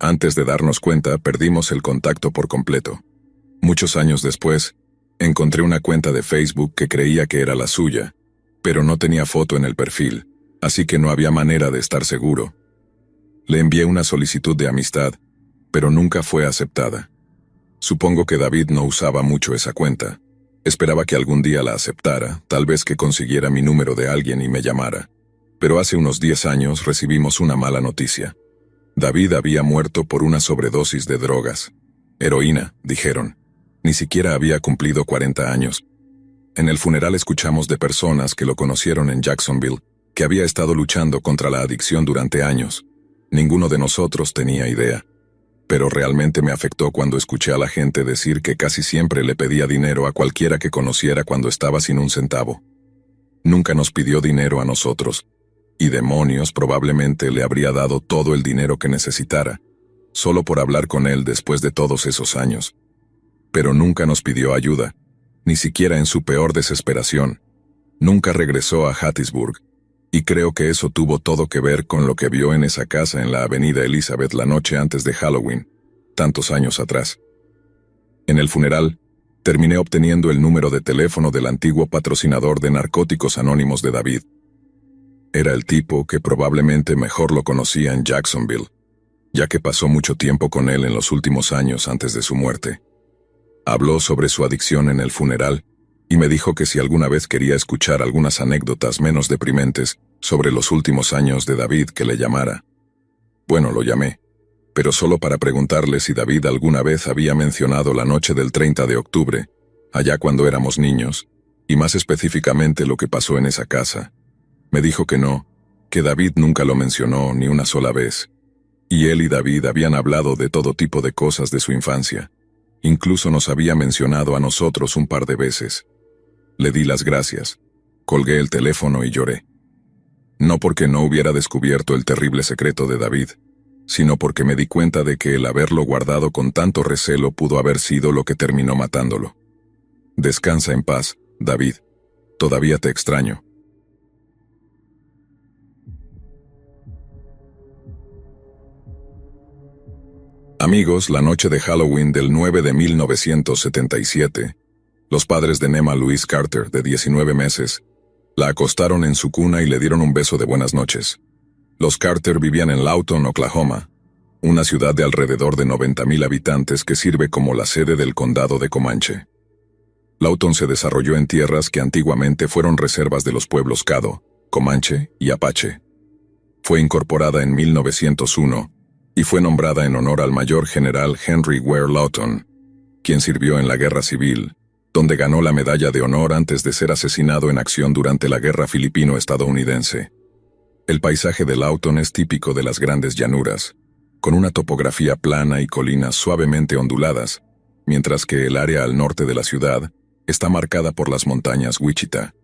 Antes de darnos cuenta, perdimos el contacto por completo. Muchos años después, encontré una cuenta de Facebook que creía que era la suya, pero no tenía foto en el perfil, así que no había manera de estar seguro. Le envié una solicitud de amistad, pero nunca fue aceptada. Supongo que David no usaba mucho esa cuenta. Esperaba que algún día la aceptara, tal vez que consiguiera mi número de alguien y me llamara. Pero hace unos 10 años recibimos una mala noticia. David había muerto por una sobredosis de drogas. Heroína, dijeron. Ni siquiera había cumplido 40 años. En el funeral escuchamos de personas que lo conocieron en Jacksonville, que había estado luchando contra la adicción durante años. Ninguno de nosotros tenía idea. Pero realmente me afectó cuando escuché a la gente decir que casi siempre le pedía dinero a cualquiera que conociera cuando estaba sin un centavo. Nunca nos pidió dinero a nosotros, y demonios probablemente le habría dado todo el dinero que necesitara, solo por hablar con él después de todos esos años. Pero nunca nos pidió ayuda, ni siquiera en su peor desesperación. Nunca regresó a Hattiesburg, y creo que eso tuvo todo que ver con lo que vio en esa casa en la avenida Elizabeth la noche antes de Halloween, tantos años atrás. En el funeral, terminé obteniendo el número de teléfono del antiguo patrocinador de Narcóticos Anónimos de David. Era el tipo que probablemente mejor lo conocía en Jacksonville, ya que pasó mucho tiempo con él en los últimos años antes de su muerte. Habló sobre su adicción en el funeral, y me dijo que si alguna vez quería escuchar algunas anécdotas menos deprimentes sobre los últimos años de David, que le llamara. Bueno, lo llamé, pero solo para preguntarle si David alguna vez había mencionado la noche del 30 de octubre, allá cuando éramos niños, y más específicamente lo que pasó en esa casa. Me dijo que no, que David nunca lo mencionó ni una sola vez, y él y David habían hablado de todo tipo de cosas de su infancia. Incluso nos había mencionado a nosotros un par de veces. Le di las gracias, colgué el teléfono y lloré. No porque no hubiera descubierto el terrible secreto de David, sino porque me di cuenta de que el haberlo guardado con tanto recelo pudo haber sido lo que terminó matándolo. Descansa en paz, David. Todavía te extraño. Amigos, la noche de Halloween del 9 de 1977, los padres de Nema Louise Carter, de 19 meses, la acostaron en su cuna y le dieron un beso de buenas noches. Los Carter vivían en Lawton, Oklahoma, una ciudad de alrededor de 90,000 habitantes que sirve como la sede del condado de Comanche. Lawton se desarrolló en tierras que antiguamente fueron reservas de los pueblos Caddo, Comanche y Apache. Fue incorporada en 1901 y fue nombrada en honor al mayor general Henry Ware Lawton, quien sirvió en la Guerra Civil, donde ganó la Medalla de Honor antes de ser asesinado en acción durante la Guerra Filipino-Estadounidense. El paisaje de Lawton es típico de las grandes llanuras, con una topografía plana y colinas suavemente onduladas, mientras que el área al norte de la ciudad está marcada por las montañas Wichita.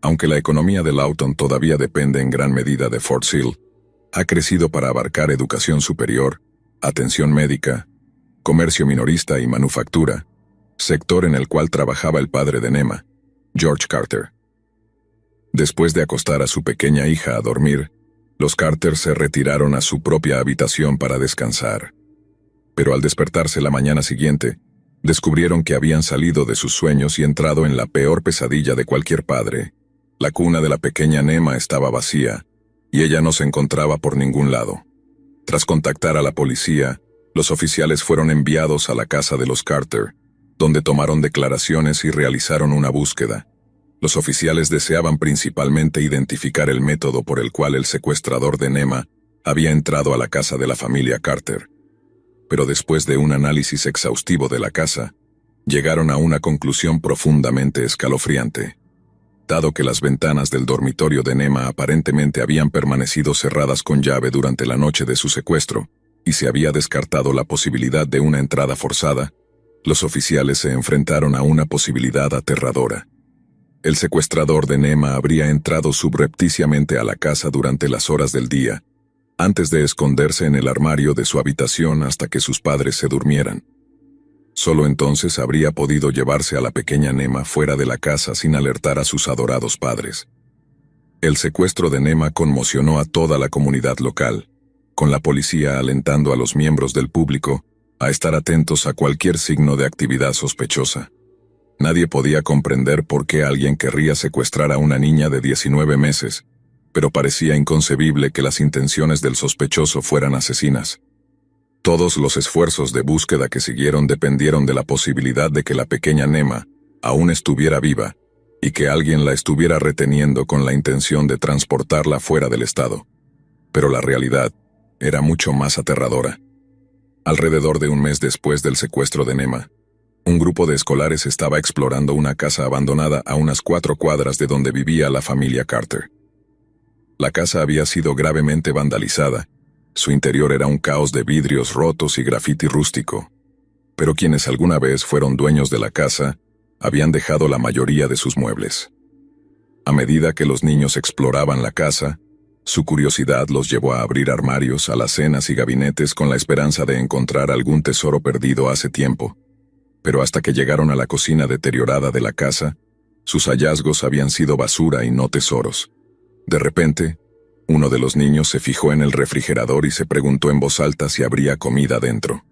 Aunque la economía de Lawton todavía depende en gran medida de Fort Sill, ha crecido para abarcar educación superior, atención médica, comercio minorista y manufactura, sector en el cual trabajaba el padre de Nema, George Carter. Después de acostar a su pequeña hija a dormir, los Carter se retiraron a su propia habitación para descansar. Pero al despertarse la mañana siguiente, descubrieron que habían salido de sus sueños y entrado en la peor pesadilla de cualquier padre. La cuna de la pequeña Nema estaba vacía, y ella no se encontraba por ningún lado. Tras contactar a la policía, los oficiales fueron enviados a la casa de los Carter, donde tomaron declaraciones y realizaron una búsqueda. Los oficiales deseaban principalmente identificar el método por el cual el secuestrador de Nema había entrado a la casa de la familia Carter. Pero después de un análisis exhaustivo de la casa, llegaron a una conclusión profundamente escalofriante. Dado que las ventanas del dormitorio de Nema aparentemente habían permanecido cerradas con llave durante la noche de su secuestro, y se había descartado la posibilidad de una entrada forzada, los oficiales se enfrentaron a una posibilidad aterradora. El secuestrador de Nema habría entrado subrepticiamente a la casa durante las horas del día, antes de esconderse en el armario de su habitación hasta que sus padres se durmieran. Solo entonces habría podido llevarse a la pequeña Nema fuera de la casa sin alertar a sus adorados padres. El secuestro de Nema conmocionó a toda la comunidad local, con la policía alentando a los miembros del público a estar atentos a cualquier signo de actividad sospechosa. Nadie podía comprender por qué alguien querría secuestrar a una niña de 19 meses, pero parecía inconcebible que las intenciones del sospechoso fueran asesinas. Todos los esfuerzos de búsqueda que siguieron dependieron de la posibilidad de que la pequeña Nema aún estuviera viva y que alguien la estuviera reteniendo con la intención de transportarla fuera del estado. Pero la realidad era mucho más aterradora. Alrededor de un mes después del secuestro de Nema, un grupo de escolares estaba explorando una casa abandonada a unas 4 cuadras de donde vivía la familia Carter. La casa había sido gravemente vandalizada. Su interior era un caos de vidrios rotos y grafiti rústico. Pero quienes alguna vez fueron dueños de la casa, habían dejado la mayoría de sus muebles. A medida que los niños exploraban la casa, su curiosidad los llevó a abrir armarios, alacenas y gabinetes con la esperanza de encontrar algún tesoro perdido hace tiempo. Pero hasta que llegaron a la cocina deteriorada de la casa, sus hallazgos habían sido basura y no tesoros. De repente, uno de los niños se fijó en el refrigerador y se preguntó en voz alta si habría comida dentro.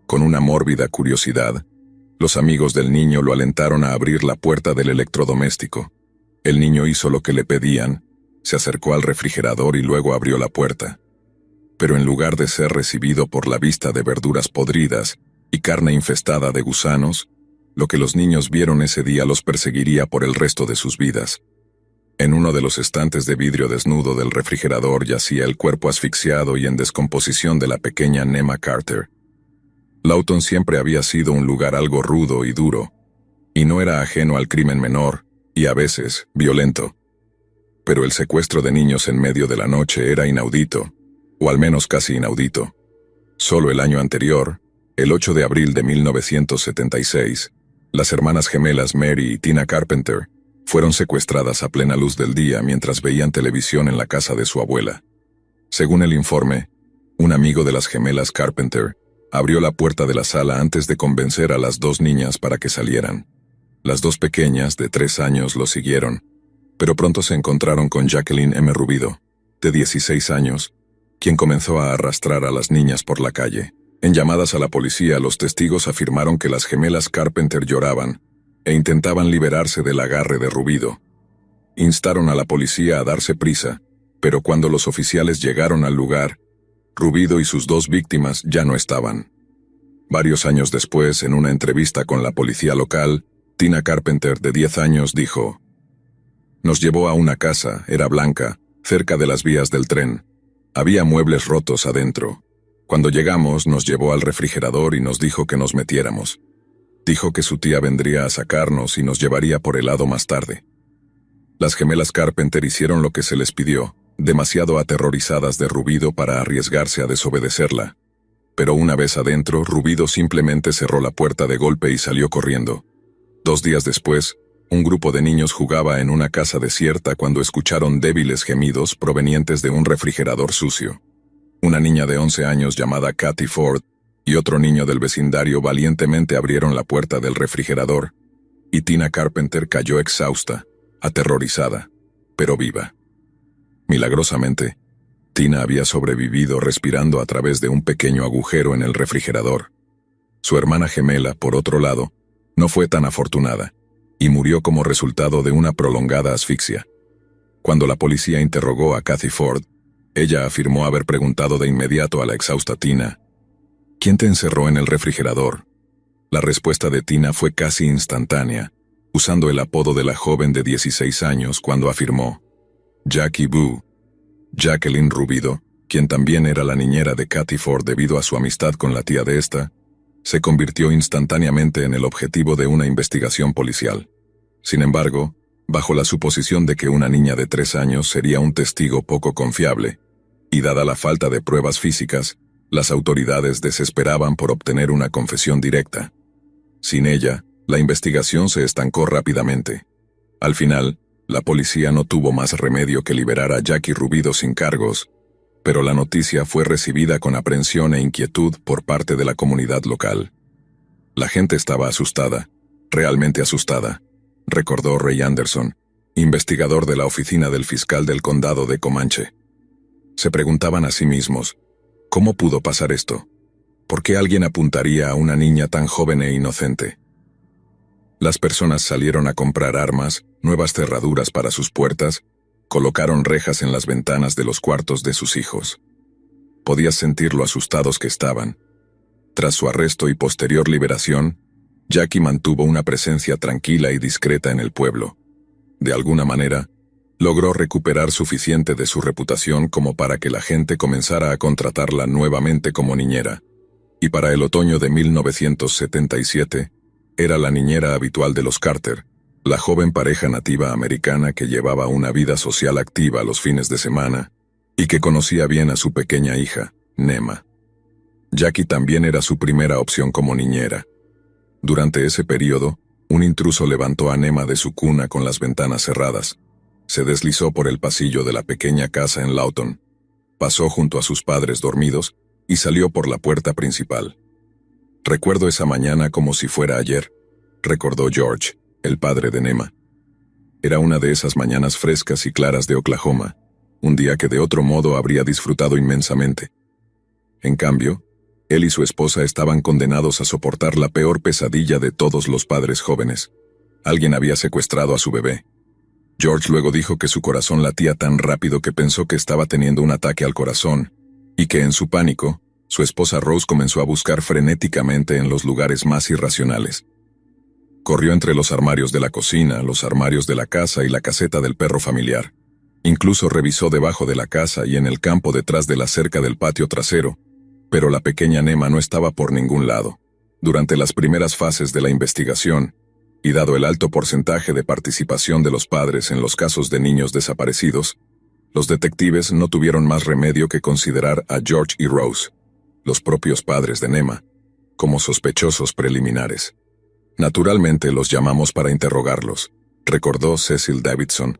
Con una mórbida curiosidad, los amigos del niño lo alentaron a abrir la puerta del electrodoméstico. El niño hizo lo que le pedían, se acercó al refrigerador y luego abrió la puerta. Pero en lugar de ser recibido por la vista de verduras podridas y carne infestada de gusanos, lo que los niños vieron ese día los perseguiría por el resto de sus vidas. En uno de los estantes de vidrio desnudo del refrigerador yacía el cuerpo asfixiado y en descomposición de la pequeña Nema Carter. Lawton siempre había sido un lugar algo rudo y duro, y no era ajeno al crimen menor, y a veces, violento. Pero el secuestro de niños en medio de la noche era inaudito, o al menos casi inaudito. Solo el año anterior, el 8 de abril de 1976, las hermanas gemelas Mary y Tina Carpenter fueron secuestradas a plena luz del día mientras veían televisión en la casa de su abuela. Según el informe, un amigo de las gemelas Carpenter abrió la puerta de la sala antes de convencer a las 2 niñas para que salieran. Las 2 pequeñas, de 3 años, lo siguieron, pero pronto se encontraron con Jacqueline M. Rubido, de 16 años, quien comenzó a arrastrar a las niñas por la calle. En llamadas a la policía, los testigos afirmaron que las gemelas Carpenter lloraban e intentaban liberarse del agarre de Rubido. Instaron a la policía a darse prisa, pero cuando los oficiales llegaron al lugar, Rubido y sus dos víctimas ya no estaban. Varios años después, en una entrevista con la policía local, Tina Carpenter, de 10 años, dijo: «Nos llevó a una casa, era blanca, cerca de las vías del tren. Había muebles rotos adentro. Cuando llegamos, nos llevó al refrigerador y nos dijo que nos metiéramos. Dijo que su tía vendría a sacarnos y nos llevaría por helado más tarde». Las gemelas Carpenter hicieron lo que se les pidió, demasiado aterrorizadas de Rubido para arriesgarse a desobedecerla. Pero una vez adentro, Rubido simplemente cerró la puerta de golpe y salió corriendo. 2 días después, un grupo de niños jugaba en una casa desierta cuando escucharon débiles gemidos provenientes de un refrigerador sucio. Una niña de 11 años llamada Kathy Ford y otro niño del vecindario valientemente abrieron la puerta del refrigerador, y Tina Carpenter cayó exhausta, aterrorizada, pero viva. Milagrosamente, Tina había sobrevivido respirando a través de un pequeño agujero en el refrigerador. Su hermana gemela, por otro lado, no fue tan afortunada, y murió como resultado de una prolongada asfixia. Cuando la policía interrogó a Kathy Ford, ella afirmó haber preguntado de inmediato a la exhausta Tina: «¿Quién te encerró en el refrigerador?». La respuesta de Tina fue casi instantánea, usando el apodo de la joven de 16 años cuando afirmó: «Jackie Boo». Jacqueline Rubido, quien también era la niñera de Kathy Ford debido a su amistad con la tía de esta, se convirtió instantáneamente en el objetivo de una investigación policial. Sin embargo, bajo la suposición de que una niña de 3 años sería un testigo poco confiable, y dada la falta de pruebas físicas, las autoridades desesperaban por obtener una confesión directa. Sin ella, la investigación se estancó rápidamente. Al final, la policía no tuvo más remedio que liberar a Jackie Rubido sin cargos, pero la noticia fue recibida con aprensión e inquietud por parte de la comunidad local. La gente estaba asustada, realmente asustada, recordó Ray Anderson, investigador de la oficina del fiscal del condado de Comanche. Se preguntaban a sí mismos: ¿cómo pudo pasar esto? ¿Por qué alguien apuntaría a una niña tan joven e inocente? Las personas salieron a comprar armas, nuevas cerraduras para sus puertas, colocaron rejas en las ventanas de los cuartos de sus hijos. Podías sentir lo asustados que estaban. Tras su arresto y posterior liberación, Jackie mantuvo una presencia tranquila y discreta en el pueblo. De alguna manera, logró recuperar suficiente de su reputación como para que la gente comenzara a contratarla nuevamente como niñera. Y para el otoño de 1977, era la niñera habitual de los Carter, la joven pareja nativa americana que llevaba una vida social activa los fines de semana y que conocía bien a su pequeña hija, Nema. Jackie también era su primera opción como niñera. Durante ese periodo, un intruso levantó a Nema de su cuna con las ventanas cerradas. Se deslizó por el pasillo de la pequeña casa en Lawton, pasó junto a sus padres dormidos y salió por la puerta principal. «Recuerdo esa mañana como si fuera ayer», recordó George, el padre de Nema. Era una de esas mañanas frescas y claras de Oklahoma, un día que de otro modo habría disfrutado inmensamente. En cambio, él y su esposa estaban condenados a soportar la peor pesadilla de todos los padres jóvenes. Alguien había secuestrado a su bebé. George luego dijo que su corazón latía tan rápido que pensó que estaba teniendo un ataque al corazón, y que en su pánico, su esposa Rose comenzó a buscar frenéticamente en los lugares más irracionales. Corrió entre los armarios de la cocina, los armarios de la casa y la caseta del perro familiar. Incluso revisó debajo de la casa y en el campo detrás de la cerca del patio trasero, pero la pequeña Nema no estaba por ningún lado. Durante las primeras fases de la investigación, y dado el alto porcentaje de participación de los padres en los casos de niños desaparecidos, los detectives no tuvieron más remedio que considerar a George y Rose, los propios padres de Nema, como sospechosos preliminares. «Naturalmente los llamamos para interrogarlos», recordó Cecil Davidson,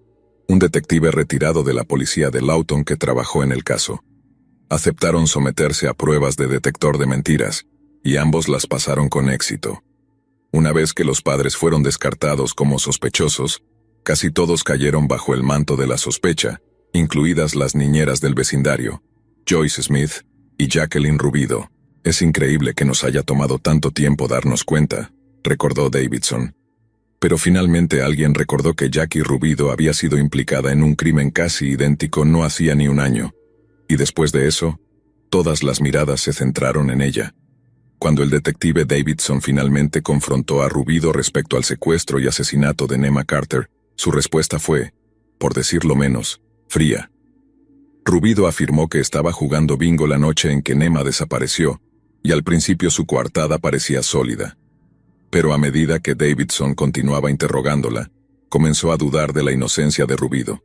un detective retirado de la policía de Lawton que trabajó en el caso. Aceptaron someterse a pruebas de detector de mentiras, y ambos las pasaron con éxito. Una vez que los padres fueron descartados como sospechosos, casi todos cayeron bajo el manto de la sospecha, incluidas las niñeras del vecindario, Joyce Smith y Jacqueline Rubido, Es increíble que nos haya tomado tanto tiempo darnos cuenta, recordó Davidson. Pero finalmente alguien recordó que Jackie Rubido había sido implicada en un crimen casi idéntico no hacía ni un año. Y después de eso, todas las miradas se centraron en ella. Cuando el detective Davidson finalmente confrontó a Rubido respecto al secuestro y asesinato de Nema Carter, su respuesta fue, por decirlo menos, fría. Rubido afirmó que estaba jugando bingo la noche en que Nema desapareció, y al principio su coartada parecía sólida. Pero a medida que Davidson continuaba interrogándola, comenzó a dudar de la inocencia de Rubido.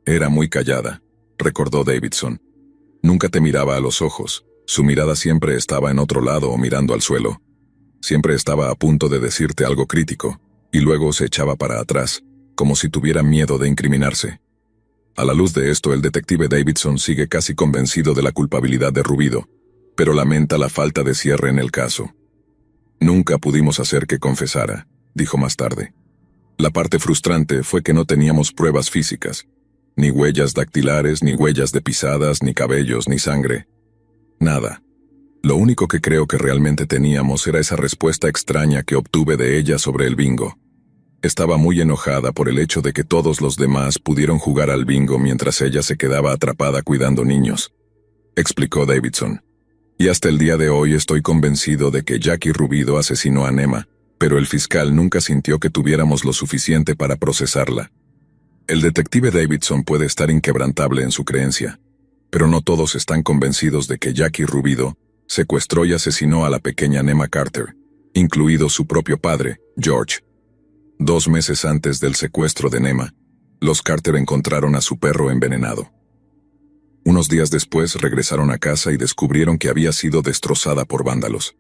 Era muy callada, recordó Davidson. Nunca te miraba a los ojos, su mirada siempre estaba en otro lado o mirando al suelo. Siempre estaba a punto de decirte algo crítico, y luego se echaba para atrás, como si tuviera miedo de incriminarse. A la luz de esto, el detective Davidson sigue casi convencido de la culpabilidad de Rubido, pero lamenta la falta de cierre en el caso. Nunca pudimos hacer que confesara, dijo más tarde. La parte frustrante fue que no teníamos pruebas físicas, ni huellas dactilares, ni huellas de pisadas, ni cabellos, ni sangre. Nada. Lo único que creo que realmente teníamos era esa respuesta extraña que obtuve de ella sobre el bingo. Estaba muy enojada por el hecho de que todos los demás pudieron jugar al bingo mientras ella se quedaba atrapada cuidando niños, explicó Davidson. Y hasta el día de hoy estoy convencido de que Jackie Rubido asesinó a Nema, pero el fiscal nunca sintió que tuviéramos lo suficiente para procesarla. El detective Davidson puede estar inquebrantable en su creencia, pero no todos están convencidos de que Jackie Rubido secuestró y asesinó a la pequeña Nema Carter, incluido su propio padre, George. 2 meses antes del secuestro de Nema, los Carter encontraron a su perro envenenado. Unos días después regresaron a casa y descubrieron que había sido destrozada por vándalos.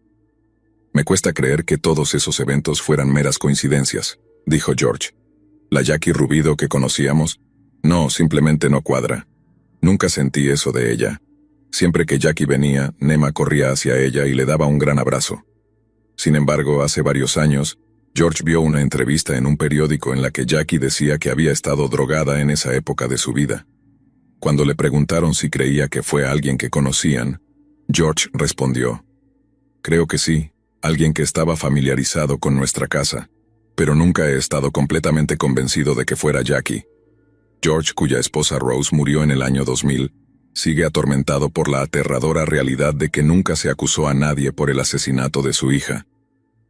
Me cuesta creer que todos esos eventos fueran meras coincidencias, dijo George. La Jackie Rubido que conocíamos, no, simplemente no cuadra. Nunca sentí eso de ella. Siempre que Jackie venía, Nema corría hacia ella y le daba un gran abrazo. Sin embargo, hace varios años, George vio una entrevista en un periódico en la que Jackie decía que había estado drogada en esa época de su vida. Cuando le preguntaron si creía que fue alguien que conocían, George respondió: creo que sí, alguien que estaba familiarizado con nuestra casa, pero nunca he estado completamente convencido de que fuera Jackie. George, cuya esposa Rose murió en el año 2000, sigue atormentado por la aterradora realidad de que nunca se acusó a nadie por el asesinato de su hija.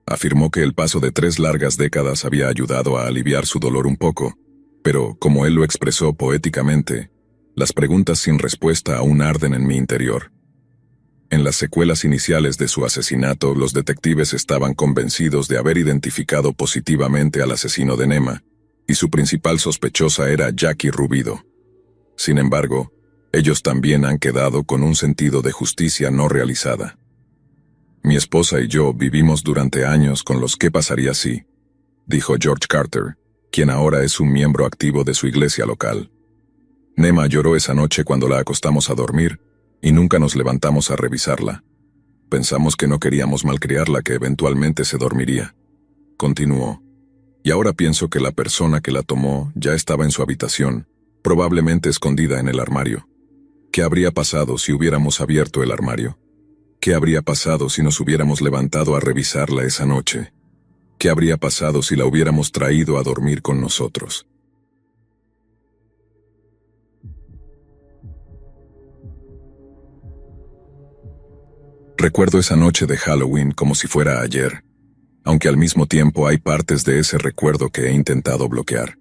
Afirmó que el paso de 3 largas décadas había ayudado a aliviar su dolor un poco, pero, como él lo expresó poéticamente, las preguntas sin respuesta aún arden en mi interior. En las secuelas iniciales de su asesinato, los detectives estaban convencidos de haber identificado positivamente al asesino de Nema, y su principal sospechosa era Jackie Rubido. Sin embargo, ellos también han quedado con un sentido de justicia no realizada. Mi esposa y yo vivimos durante años con los «¿qué pasaría si?», dijo George Carter, quien ahora es un miembro activo de su iglesia local. Nema lloró esa noche cuando la acostamos a dormir, y nunca nos levantamos a revisarla. Pensamos que no queríamos malcriarla, que eventualmente se dormiría. Continuó. Y ahora pienso que la persona que la tomó ya estaba en su habitación, probablemente escondida en el armario. ¿Qué habría pasado si hubiéramos abierto el armario? ¿Qué habría pasado si nos hubiéramos levantado a revisarla esa noche? ¿Qué habría pasado si la hubiéramos traído a dormir con nosotros? Recuerdo esa noche de Halloween como si fuera ayer, aunque al mismo tiempo hay partes de ese recuerdo que he intentado bloquear.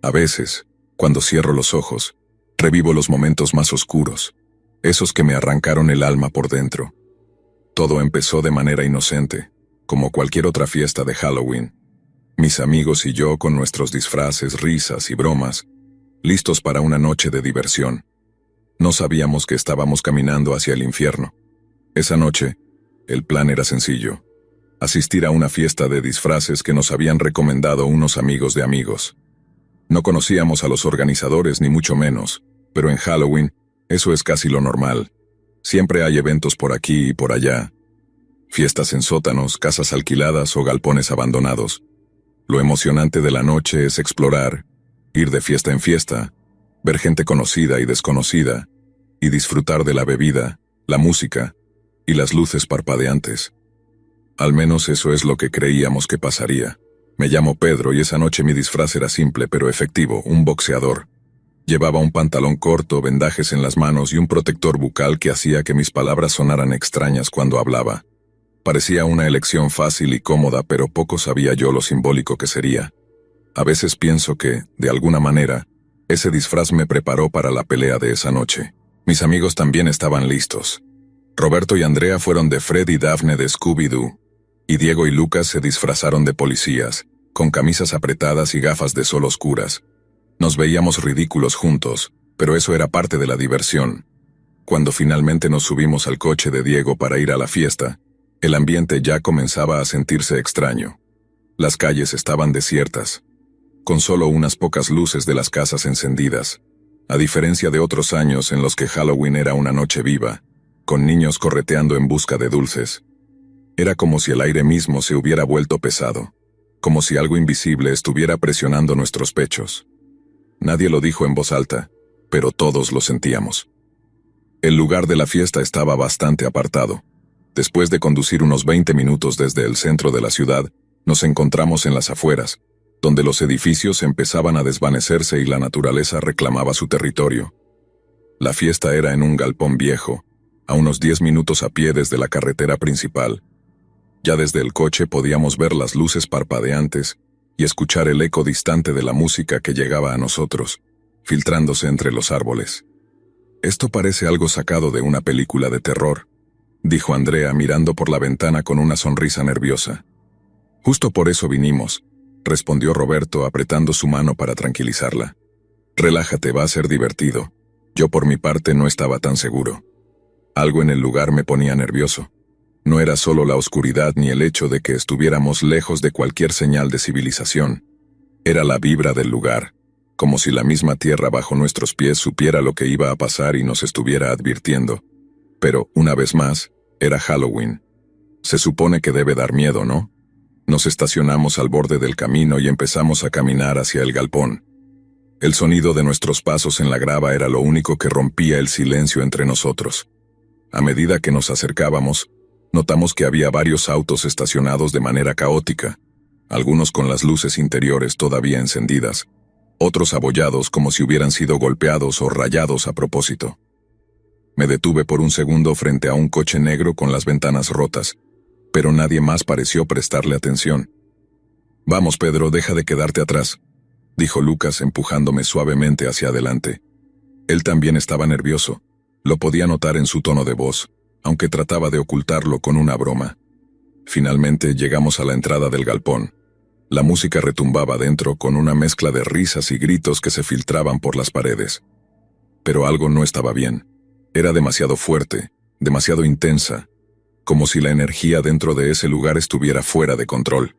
A veces, cuando cierro los ojos, revivo los momentos más oscuros, esos que me arrancaron el alma por dentro. Todo empezó de manera inocente, como cualquier otra fiesta de Halloween. Mis amigos y yo con nuestros disfraces, risas y bromas, listos para una noche de diversión. No sabíamos que estábamos caminando hacia el infierno. Esa noche, el plan era sencillo: asistir a una fiesta de disfraces que nos habían recomendado unos amigos de amigos. No conocíamos a los organizadores ni mucho menos, pero en Halloween, eso es casi lo normal. Siempre hay eventos por aquí y por allá. Fiestas en sótanos, casas alquiladas o galpones abandonados. Lo emocionante de la noche es explorar, ir de fiesta en fiesta, ver gente conocida y desconocida, y disfrutar de la bebida, la música y las luces parpadeantes. Al menos eso es lo que creíamos que pasaría. Me llamo Pedro y esa noche mi disfraz era simple pero efectivo, un boxeador. Llevaba un pantalón corto, vendajes en las manos y un protector bucal que hacía que mis palabras sonaran extrañas cuando hablaba. Parecía una elección fácil y cómoda, pero poco sabía yo lo simbólico que sería. A veces pienso que, de alguna manera, ese disfraz me preparó para la pelea de esa noche. Mis amigos también estaban listos. Roberto y Andrea fueron de Fred y Daphne de Scooby-Doo, y Diego y Lucas se disfrazaron de policías, con camisas apretadas y gafas de sol oscuras. Nos veíamos ridículos juntos, pero eso era parte de la diversión. Cuando finalmente nos subimos al coche de Diego para ir a la fiesta, el ambiente ya comenzaba a sentirse extraño. Las calles estaban desiertas, con solo unas pocas luces de las casas encendidas, a diferencia de otros años en los que Halloween era una noche viva, con niños correteando en busca de dulces. Era como si el aire mismo se hubiera vuelto pesado, como si algo invisible estuviera presionando nuestros pechos. Nadie lo dijo en voz alta, pero todos lo sentíamos. El lugar de la fiesta estaba bastante apartado. Después de conducir unos 20 minutos desde el centro de la ciudad, nos encontramos en las afueras, donde los edificios empezaban a desvanecerse y la naturaleza reclamaba su territorio. La fiesta era en un galpón viejo, a unos 10 minutos a pie desde la carretera principal. Ya desde el coche podíamos ver las luces parpadeantes y escuchar el eco distante de la música que llegaba a nosotros, filtrándose entre los árboles. «Esto parece algo sacado de una película de terror», dijo Andrea mirando por la ventana con una sonrisa nerviosa. «Justo por eso vinimos», respondió Roberto apretando su mano para tranquilizarla. «Relájate, va a ser divertido». Yo por mi parte no estaba tan seguro. Algo en el lugar me ponía nervioso. No era solo la oscuridad ni el hecho de que estuviéramos lejos de cualquier señal de civilización. Era la vibra del lugar, como si la misma tierra bajo nuestros pies supiera lo que iba a pasar y nos estuviera advirtiendo. Pero, una vez más, era Halloween. Se supone que debe dar miedo, ¿no? Nos estacionamos al borde del camino y empezamos a caminar hacia el galpón. El sonido de nuestros pasos en la grava era lo único que rompía el silencio entre nosotros. A medida que nos acercábamos, notamos que había varios autos estacionados de manera caótica, algunos con las luces interiores todavía encendidas, otros abollados como si hubieran sido golpeados o rayados a propósito. Me detuve por un segundo frente a un coche negro con las ventanas rotas, pero nadie más pareció prestarle atención. «Vamos, Pedro, deja de quedarte atrás», dijo Lucas empujándome suavemente hacia adelante. Él también estaba nervioso, lo podía notar en su tono de voz, aunque trataba de ocultarlo con una broma. Finalmente llegamos a la entrada del galpón. La música retumbaba dentro con una mezcla de risas y gritos que se filtraban por las paredes. Pero algo no estaba bien. Era demasiado fuerte, demasiado intensa, como si la energía dentro de ese lugar estuviera fuera de control.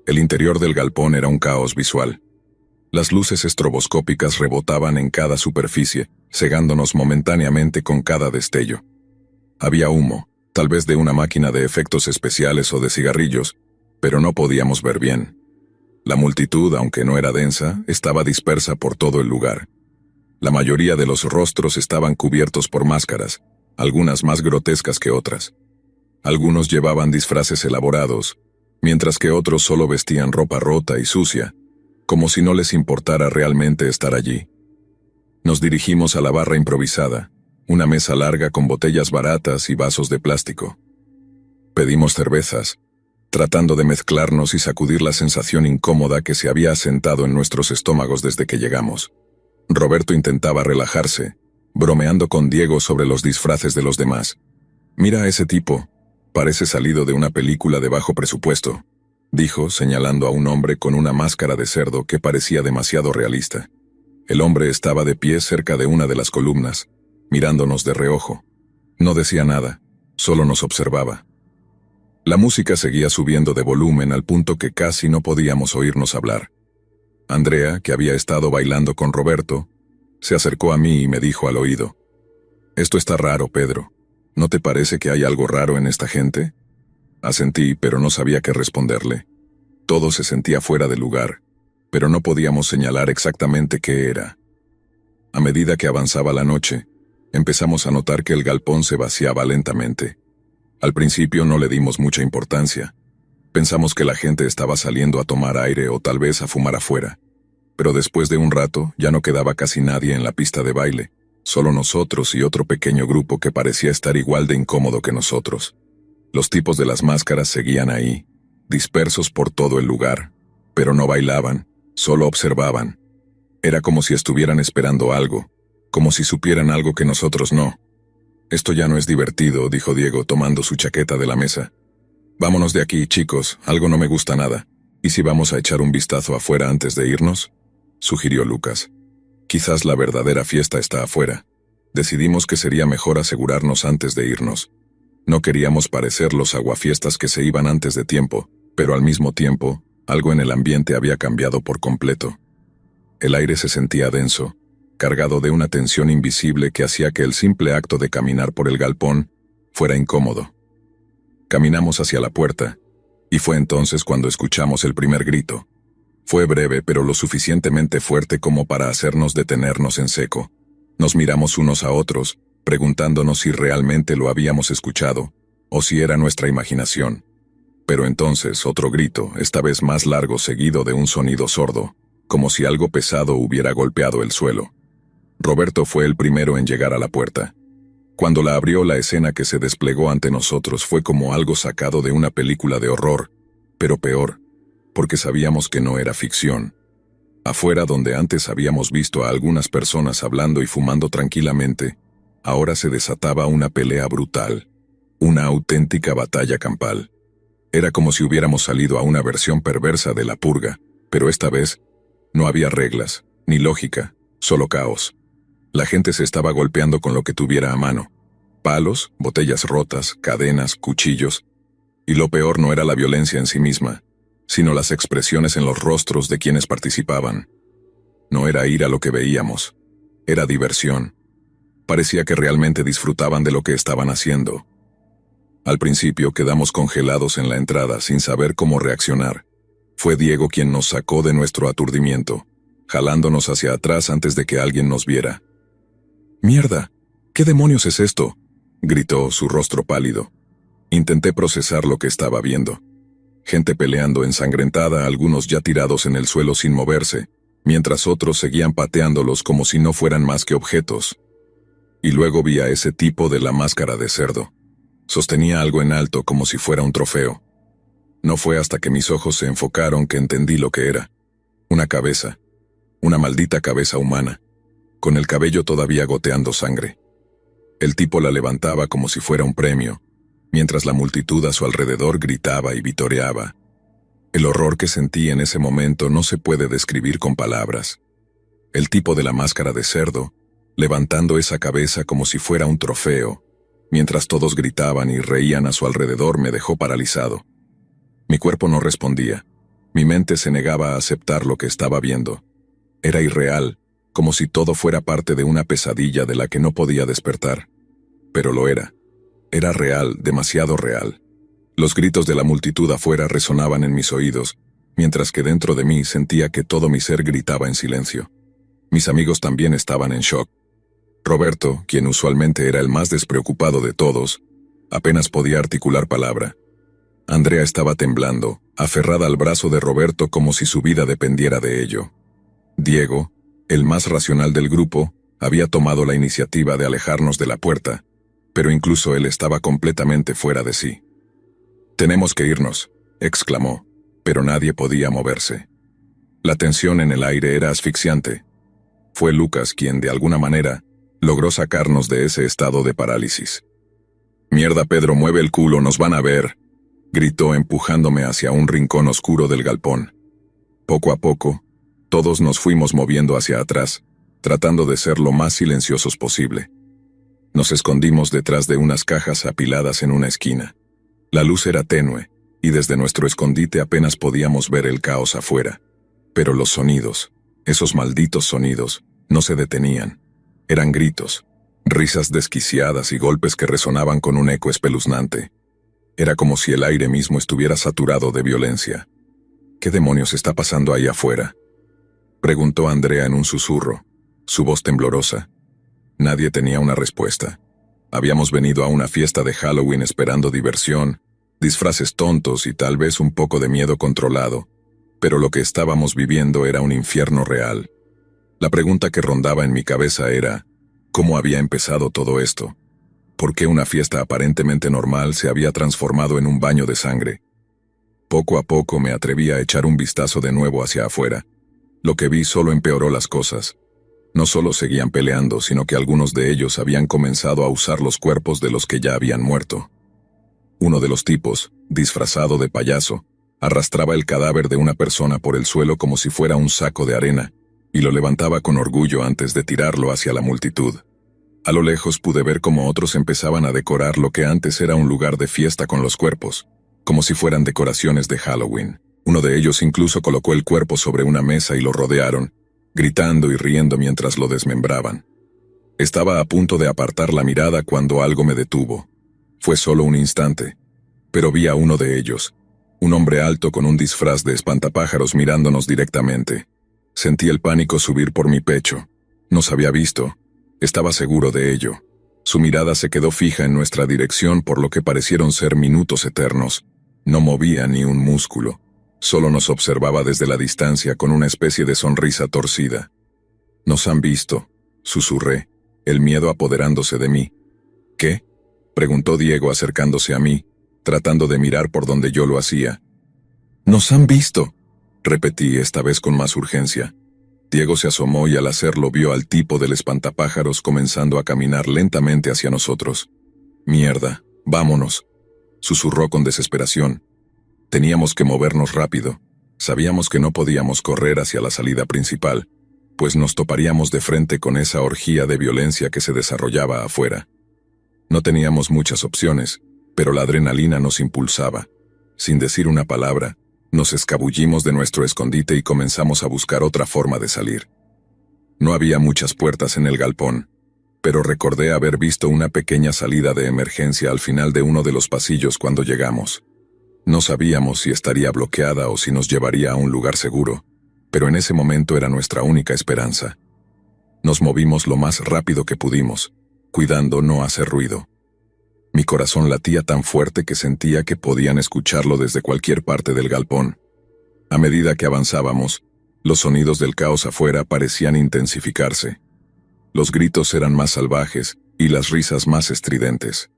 El interior del galpón era un caos visual. Las luces estroboscópicas rebotaban en cada superficie, cegándonos momentáneamente con cada destello. Había humo, tal vez de una máquina de efectos especiales o de cigarrillos, pero no podíamos ver bien. La multitud, aunque no era densa, estaba dispersa por todo el lugar. La mayoría de los rostros estaban cubiertos por máscaras, algunas más grotescas que otras. Algunos llevaban disfraces elaborados, mientras que otros solo vestían ropa rota y sucia, como si no les importara realmente estar allí. Nos dirigimos a la barra improvisada, una mesa larga con botellas baratas y vasos de plástico. Pedimos cervezas, tratando de mezclarnos y sacudir la sensación incómoda que se había asentado en nuestros estómagos desde que llegamos. Roberto intentaba relajarse, bromeando con Diego sobre los disfraces de los demás. «Mira a ese tipo, parece salido de una película de bajo presupuesto», dijo, señalando a un hombre con una máscara de cerdo que parecía demasiado realista. El hombre estaba de pie cerca de una de las columnas, mirándonos de reojo. No decía nada, solo nos observaba. La música seguía subiendo de volumen al punto que casi no podíamos oírnos hablar. Andrea, que había estado bailando con Roberto, se acercó a mí y me dijo al oído: «Esto está raro, Pedro. ¿No te parece que hay algo raro en esta gente?» Asentí, pero no sabía qué responderle. Todo se sentía fuera de lugar, pero no podíamos señalar exactamente qué era. A medida que avanzaba la noche, empezamos a notar que el galpón se vaciaba lentamente. Al principio no le dimos mucha importancia. Pensamos que la gente estaba saliendo a tomar aire o tal vez a fumar afuera. Pero después de un rato ya no quedaba casi nadie en la pista de baile, solo nosotros y otro pequeño grupo que parecía estar igual de incómodo que nosotros. Los tipos de las máscaras seguían ahí, dispersos por todo el lugar, pero no bailaban, solo observaban. Era como si estuvieran esperando algo, como si supieran algo que nosotros no. Esto ya no es divertido, dijo Diego tomando su chaqueta de la mesa. Vámonos de aquí, chicos, algo no me gusta nada. ¿Y si vamos a echar un vistazo afuera antes de irnos?, sugirió Lucas. Quizás la verdadera fiesta está afuera. Decidimos que sería mejor asegurarnos antes de irnos. No queríamos parecer los aguafiestas que se iban antes de tiempo, pero al mismo tiempo, algo en el ambiente había cambiado por completo. El aire se sentía denso, cargado de una tensión invisible que hacía que el simple acto de caminar por el galpón fuera incómodo. Caminamos hacia la puerta, y fue entonces cuando escuchamos el primer grito. Fue breve pero lo suficientemente fuerte como para hacernos detenernos en seco. Nos miramos unos a otros, preguntándonos si realmente lo habíamos escuchado, o si era nuestra imaginación. Pero entonces otro grito, esta vez más largo seguido de un sonido sordo, como si algo pesado hubiera golpeado el suelo. Roberto fue el primero en llegar a la puerta. Cuando la abrió, la escena que se desplegó ante nosotros fue como algo sacado de una película de horror, pero peor, porque sabíamos que no era ficción. Afuera, donde antes habíamos visto a algunas personas hablando y fumando tranquilamente, ahora se desataba una pelea brutal, una auténtica batalla campal. Era como si hubiéramos salido a una versión perversa de La Purga, pero esta vez no había reglas, ni lógica, solo caos. La gente se estaba golpeando con lo que tuviera a mano. Palos, botellas rotas, cadenas, cuchillos. Y lo peor no era la violencia en sí misma, sino las expresiones en los rostros de quienes participaban. No era ira lo que veíamos, era diversión. Parecía que realmente disfrutaban de lo que estaban haciendo. Al principio quedamos congelados en la entrada sin saber cómo reaccionar. Fue Diego quien nos sacó de nuestro aturdimiento, jalándonos hacia atrás antes de que alguien nos viera. «¡Mierda! ¿Qué demonios es esto?», gritó, su rostro pálido. Intenté procesar lo que estaba viendo. Gente peleando ensangrentada, algunos ya tirados en el suelo sin moverse, mientras otros seguían pateándolos como si no fueran más que objetos. Y luego vi a ese tipo de la máscara de cerdo. Sostenía algo en alto como si fuera un trofeo. No fue hasta que mis ojos se enfocaron que entendí lo que era. Una cabeza. Una maldita cabeza humana, con el cabello todavía goteando sangre. El tipo la levantaba como si fuera un premio, mientras la multitud a su alrededor gritaba y vitoreaba. El horror que sentí en ese momento no se puede describir con palabras. El tipo de la máscara de cerdo, levantando esa cabeza como si fuera un trofeo, mientras todos gritaban y reían a su alrededor, me dejó paralizado. Mi cuerpo no respondía. Mi mente se negaba a aceptar lo que estaba viendo. Era irreal, como si todo fuera parte de una pesadilla de la que no podía despertar. Pero lo era. Era real, demasiado real. Los gritos de la multitud afuera resonaban en mis oídos, mientras que dentro de mí sentía que todo mi ser gritaba en silencio. Mis amigos también estaban en shock. Roberto, quien usualmente era el más despreocupado de todos, apenas podía articular palabra. Andrea estaba temblando, aferrada al brazo de Roberto como si su vida dependiera de ello. Diego, el más racional del grupo, había tomado la iniciativa de alejarnos de la puerta, pero incluso él estaba completamente fuera de sí. «Tenemos que irnos», exclamó, pero nadie podía moverse. La tensión en el aire era asfixiante. Fue Lucas quien, de alguna manera, logró sacarnos de ese estado de parálisis. «Mierda, Pedro, mueve el culo, nos van a ver», gritó empujándome hacia un rincón oscuro del galpón. Poco a poco, todos nos fuimos moviendo hacia atrás, tratando de ser lo más silenciosos posible. Nos escondimos detrás de unas cajas apiladas en una esquina. La luz era tenue, y desde nuestro escondite apenas podíamos ver el caos afuera. Pero los sonidos, esos malditos sonidos, no se detenían. Eran gritos, risas desquiciadas y golpes que resonaban con un eco espeluznante. Era como si el aire mismo estuviera saturado de violencia. «¿Qué demonios está pasando ahí afuera?», preguntó Andrea en un susurro, su voz temblorosa. Nadie tenía una respuesta. Habíamos venido a una fiesta de Halloween esperando diversión, disfraces tontos y tal vez un poco de miedo controlado, pero lo que estábamos viviendo era un infierno real. La pregunta que rondaba en mi cabeza era, ¿cómo había empezado todo esto? ¿Por qué una fiesta aparentemente normal se había transformado en un baño de sangre? Poco a poco me atreví a echar un vistazo de nuevo hacia afuera. Lo que vi solo empeoró las cosas. No solo seguían peleando, sino que algunos de ellos habían comenzado a usar los cuerpos de los que ya habían muerto. Uno de los tipos, disfrazado de payaso, arrastraba el cadáver de una persona por el suelo como si fuera un saco de arena, y lo levantaba con orgullo antes de tirarlo hacia la multitud. A lo lejos pude ver cómo otros empezaban a decorar lo que antes era un lugar de fiesta con los cuerpos, como si fueran decoraciones de Halloween. Uno de ellos incluso colocó el cuerpo sobre una mesa y lo rodearon, gritando y riendo mientras lo desmembraban. Estaba a punto de apartar la mirada cuando algo me detuvo. Fue solo un instante, pero vi a uno de ellos, un hombre alto con un disfraz de espantapájaros mirándonos directamente. Sentí el pánico subir por mi pecho. Nos había visto. Estaba seguro de ello. Su mirada se quedó fija en nuestra dirección por lo que parecieron ser minutos eternos. No movía ni un músculo. Solo nos observaba desde la distancia con una especie de sonrisa torcida. «Nos han visto», susurré, el miedo apoderándose de mí. «¿Qué?», preguntó Diego acercándose a mí, tratando de mirar por donde yo lo hacía. «¡Nos han visto!», repetí esta vez con más urgencia. Diego se asomó y al hacerlo vio al tipo del espantapájaros comenzando a caminar lentamente hacia nosotros. «Mierda, vámonos», susurró con desesperación. Teníamos que movernos rápido. Sabíamos que no podíamos correr hacia la salida principal, pues nos toparíamos de frente con esa orgía de violencia que se desarrollaba afuera. No teníamos muchas opciones, pero la adrenalina nos impulsaba. Sin decir una palabra, nos escabullimos de nuestro escondite y comenzamos a buscar otra forma de salir. No había muchas puertas en el galpón, pero recordé haber visto una pequeña salida de emergencia al final de uno de los pasillos cuando llegamos. No sabíamos si estaría bloqueada o si nos llevaría a un lugar seguro, pero en ese momento era nuestra única esperanza. Nos movimos lo más rápido que pudimos, cuidando no hacer ruido. Mi corazón latía tan fuerte que sentía que podían escucharlo desde cualquier parte del galpón. A medida que avanzábamos, los sonidos del caos afuera parecían intensificarse. Los gritos eran más salvajes y las risas más estridentes.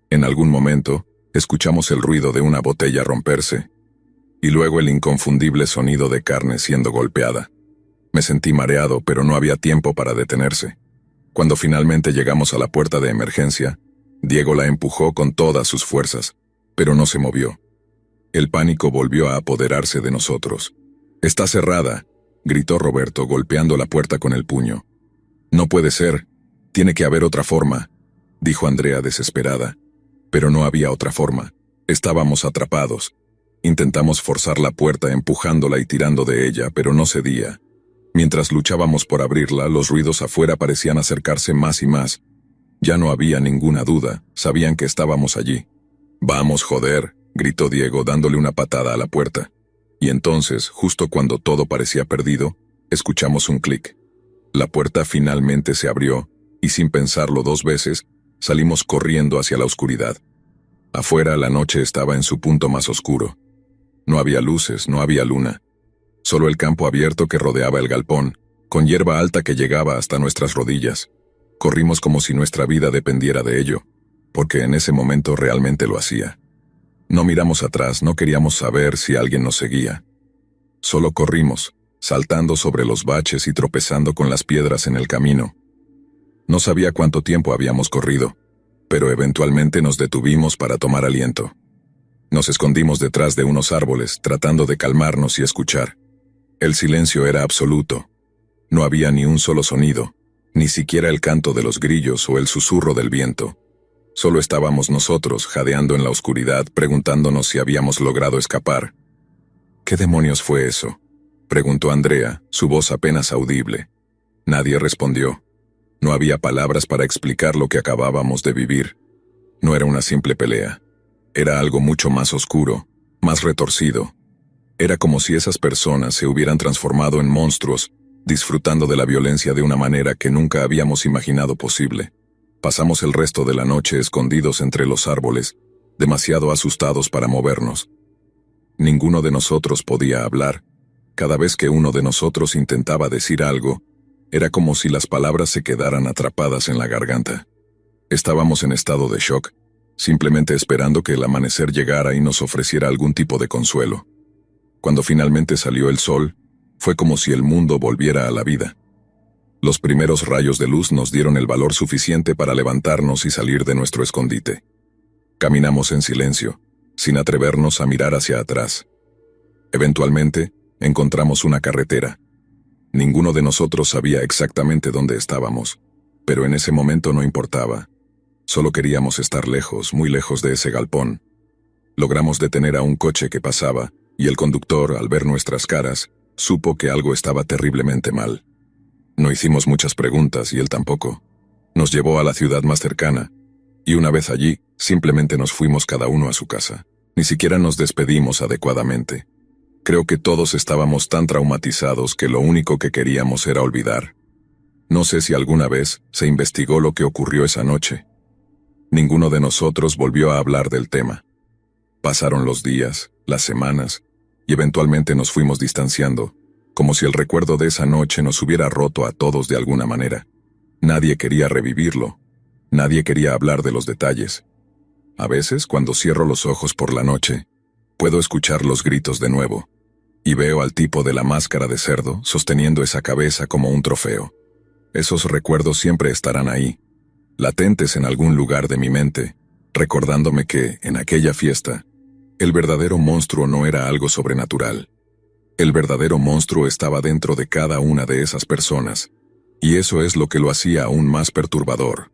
En algún momento, escuchamos el ruido de una botella romperse, y luego el inconfundible sonido de carne siendo golpeada. Me sentí mareado, pero no había tiempo para detenerse. Cuando finalmente llegamos a la puerta de emergencia, Diego la empujó con todas sus fuerzas, pero no se movió. El pánico volvió a apoderarse de nosotros. «Está cerrada», gritó Roberto golpeando la puerta con el puño. «No puede ser, tiene que haber otra forma», dijo Andrea desesperada. Pero no había otra forma. Estábamos atrapados. Intentamos forzar la puerta empujándola y tirando de ella, pero no cedía. Mientras luchábamos por abrirla, los ruidos afuera parecían acercarse más y más. Ya no había ninguna duda, sabían que estábamos allí. «Vamos, joder», gritó Diego dándole una patada a la puerta. Y entonces, justo cuando todo parecía perdido, escuchamos un clic. La puerta finalmente se abrió, y sin pensarlo dos veces, salimos corriendo hacia la oscuridad. Afuera la noche estaba en su punto más oscuro. No había luces, no había luna. Solo el campo abierto que rodeaba el galpón, con hierba alta que llegaba hasta nuestras rodillas. Corrimos como si nuestra vida dependiera de ello, porque en ese momento realmente lo hacía. No miramos atrás, no queríamos saber si alguien nos seguía. Solo corrimos, saltando sobre los baches y tropezando con las piedras en el camino. No sabía cuánto tiempo habíamos corrido, pero eventualmente nos detuvimos para tomar aliento. Nos escondimos detrás de unos árboles, tratando de calmarnos y escuchar. El silencio era absoluto. No había ni un solo sonido, ni siquiera el canto de los grillos o el susurro del viento. Solo estábamos nosotros, jadeando en la oscuridad, preguntándonos si habíamos logrado escapar. «¿Qué demonios fue eso?», preguntó Andrea, su voz apenas audible. Nadie respondió. No había palabras para explicar lo que acabábamos de vivir. No era una simple pelea. Era algo mucho más oscuro, más retorcido. Era como si esas personas se hubieran transformado en monstruos, disfrutando de la violencia de una manera que nunca habíamos imaginado posible. Pasamos el resto de la noche escondidos entre los árboles, demasiado asustados para movernos. Ninguno de nosotros podía hablar. Cada vez que uno de nosotros intentaba decir algo, era como si las palabras se quedaran atrapadas en la garganta. Estábamos en estado de shock, simplemente esperando que el amanecer llegara y nos ofreciera algún tipo de consuelo. Cuando finalmente salió el sol, fue como si el mundo volviera a la vida. Los primeros rayos de luz nos dieron el valor suficiente para levantarnos y salir de nuestro escondite. Caminamos en silencio, sin atrevernos a mirar hacia atrás. Eventualmente, encontramos una carretera. Ninguno de nosotros sabía exactamente dónde estábamos, pero en ese momento no importaba. Solo queríamos estar lejos, muy lejos de ese galpón. Logramos detener a un coche que pasaba, y el conductor, al ver nuestras caras, supo que algo estaba terriblemente mal. No hicimos muchas preguntas y él tampoco. Nos llevó a la ciudad más cercana, y una vez allí, simplemente nos fuimos cada uno a su casa. Ni siquiera nos despedimos adecuadamente. Creo que todos estábamos tan traumatizados que lo único que queríamos era olvidar. No sé si alguna vez se investigó lo que ocurrió esa noche. Ninguno de nosotros volvió a hablar del tema. Pasaron los días, las semanas, y eventualmente nos fuimos distanciando, como si el recuerdo de esa noche nos hubiera roto a todos de alguna manera. Nadie quería revivirlo. Nadie quería hablar de los detalles. A veces, cuando cierro los ojos por la noche, puedo escuchar los gritos de nuevo, y veo al tipo de la máscara de cerdo sosteniendo esa cabeza como un trofeo. Esos recuerdos siempre estarán ahí, latentes en algún lugar de mi mente, recordándome que, en aquella fiesta, el verdadero monstruo no era algo sobrenatural. El verdadero monstruo estaba dentro de cada una de esas personas, y eso es lo que lo hacía aún más perturbador.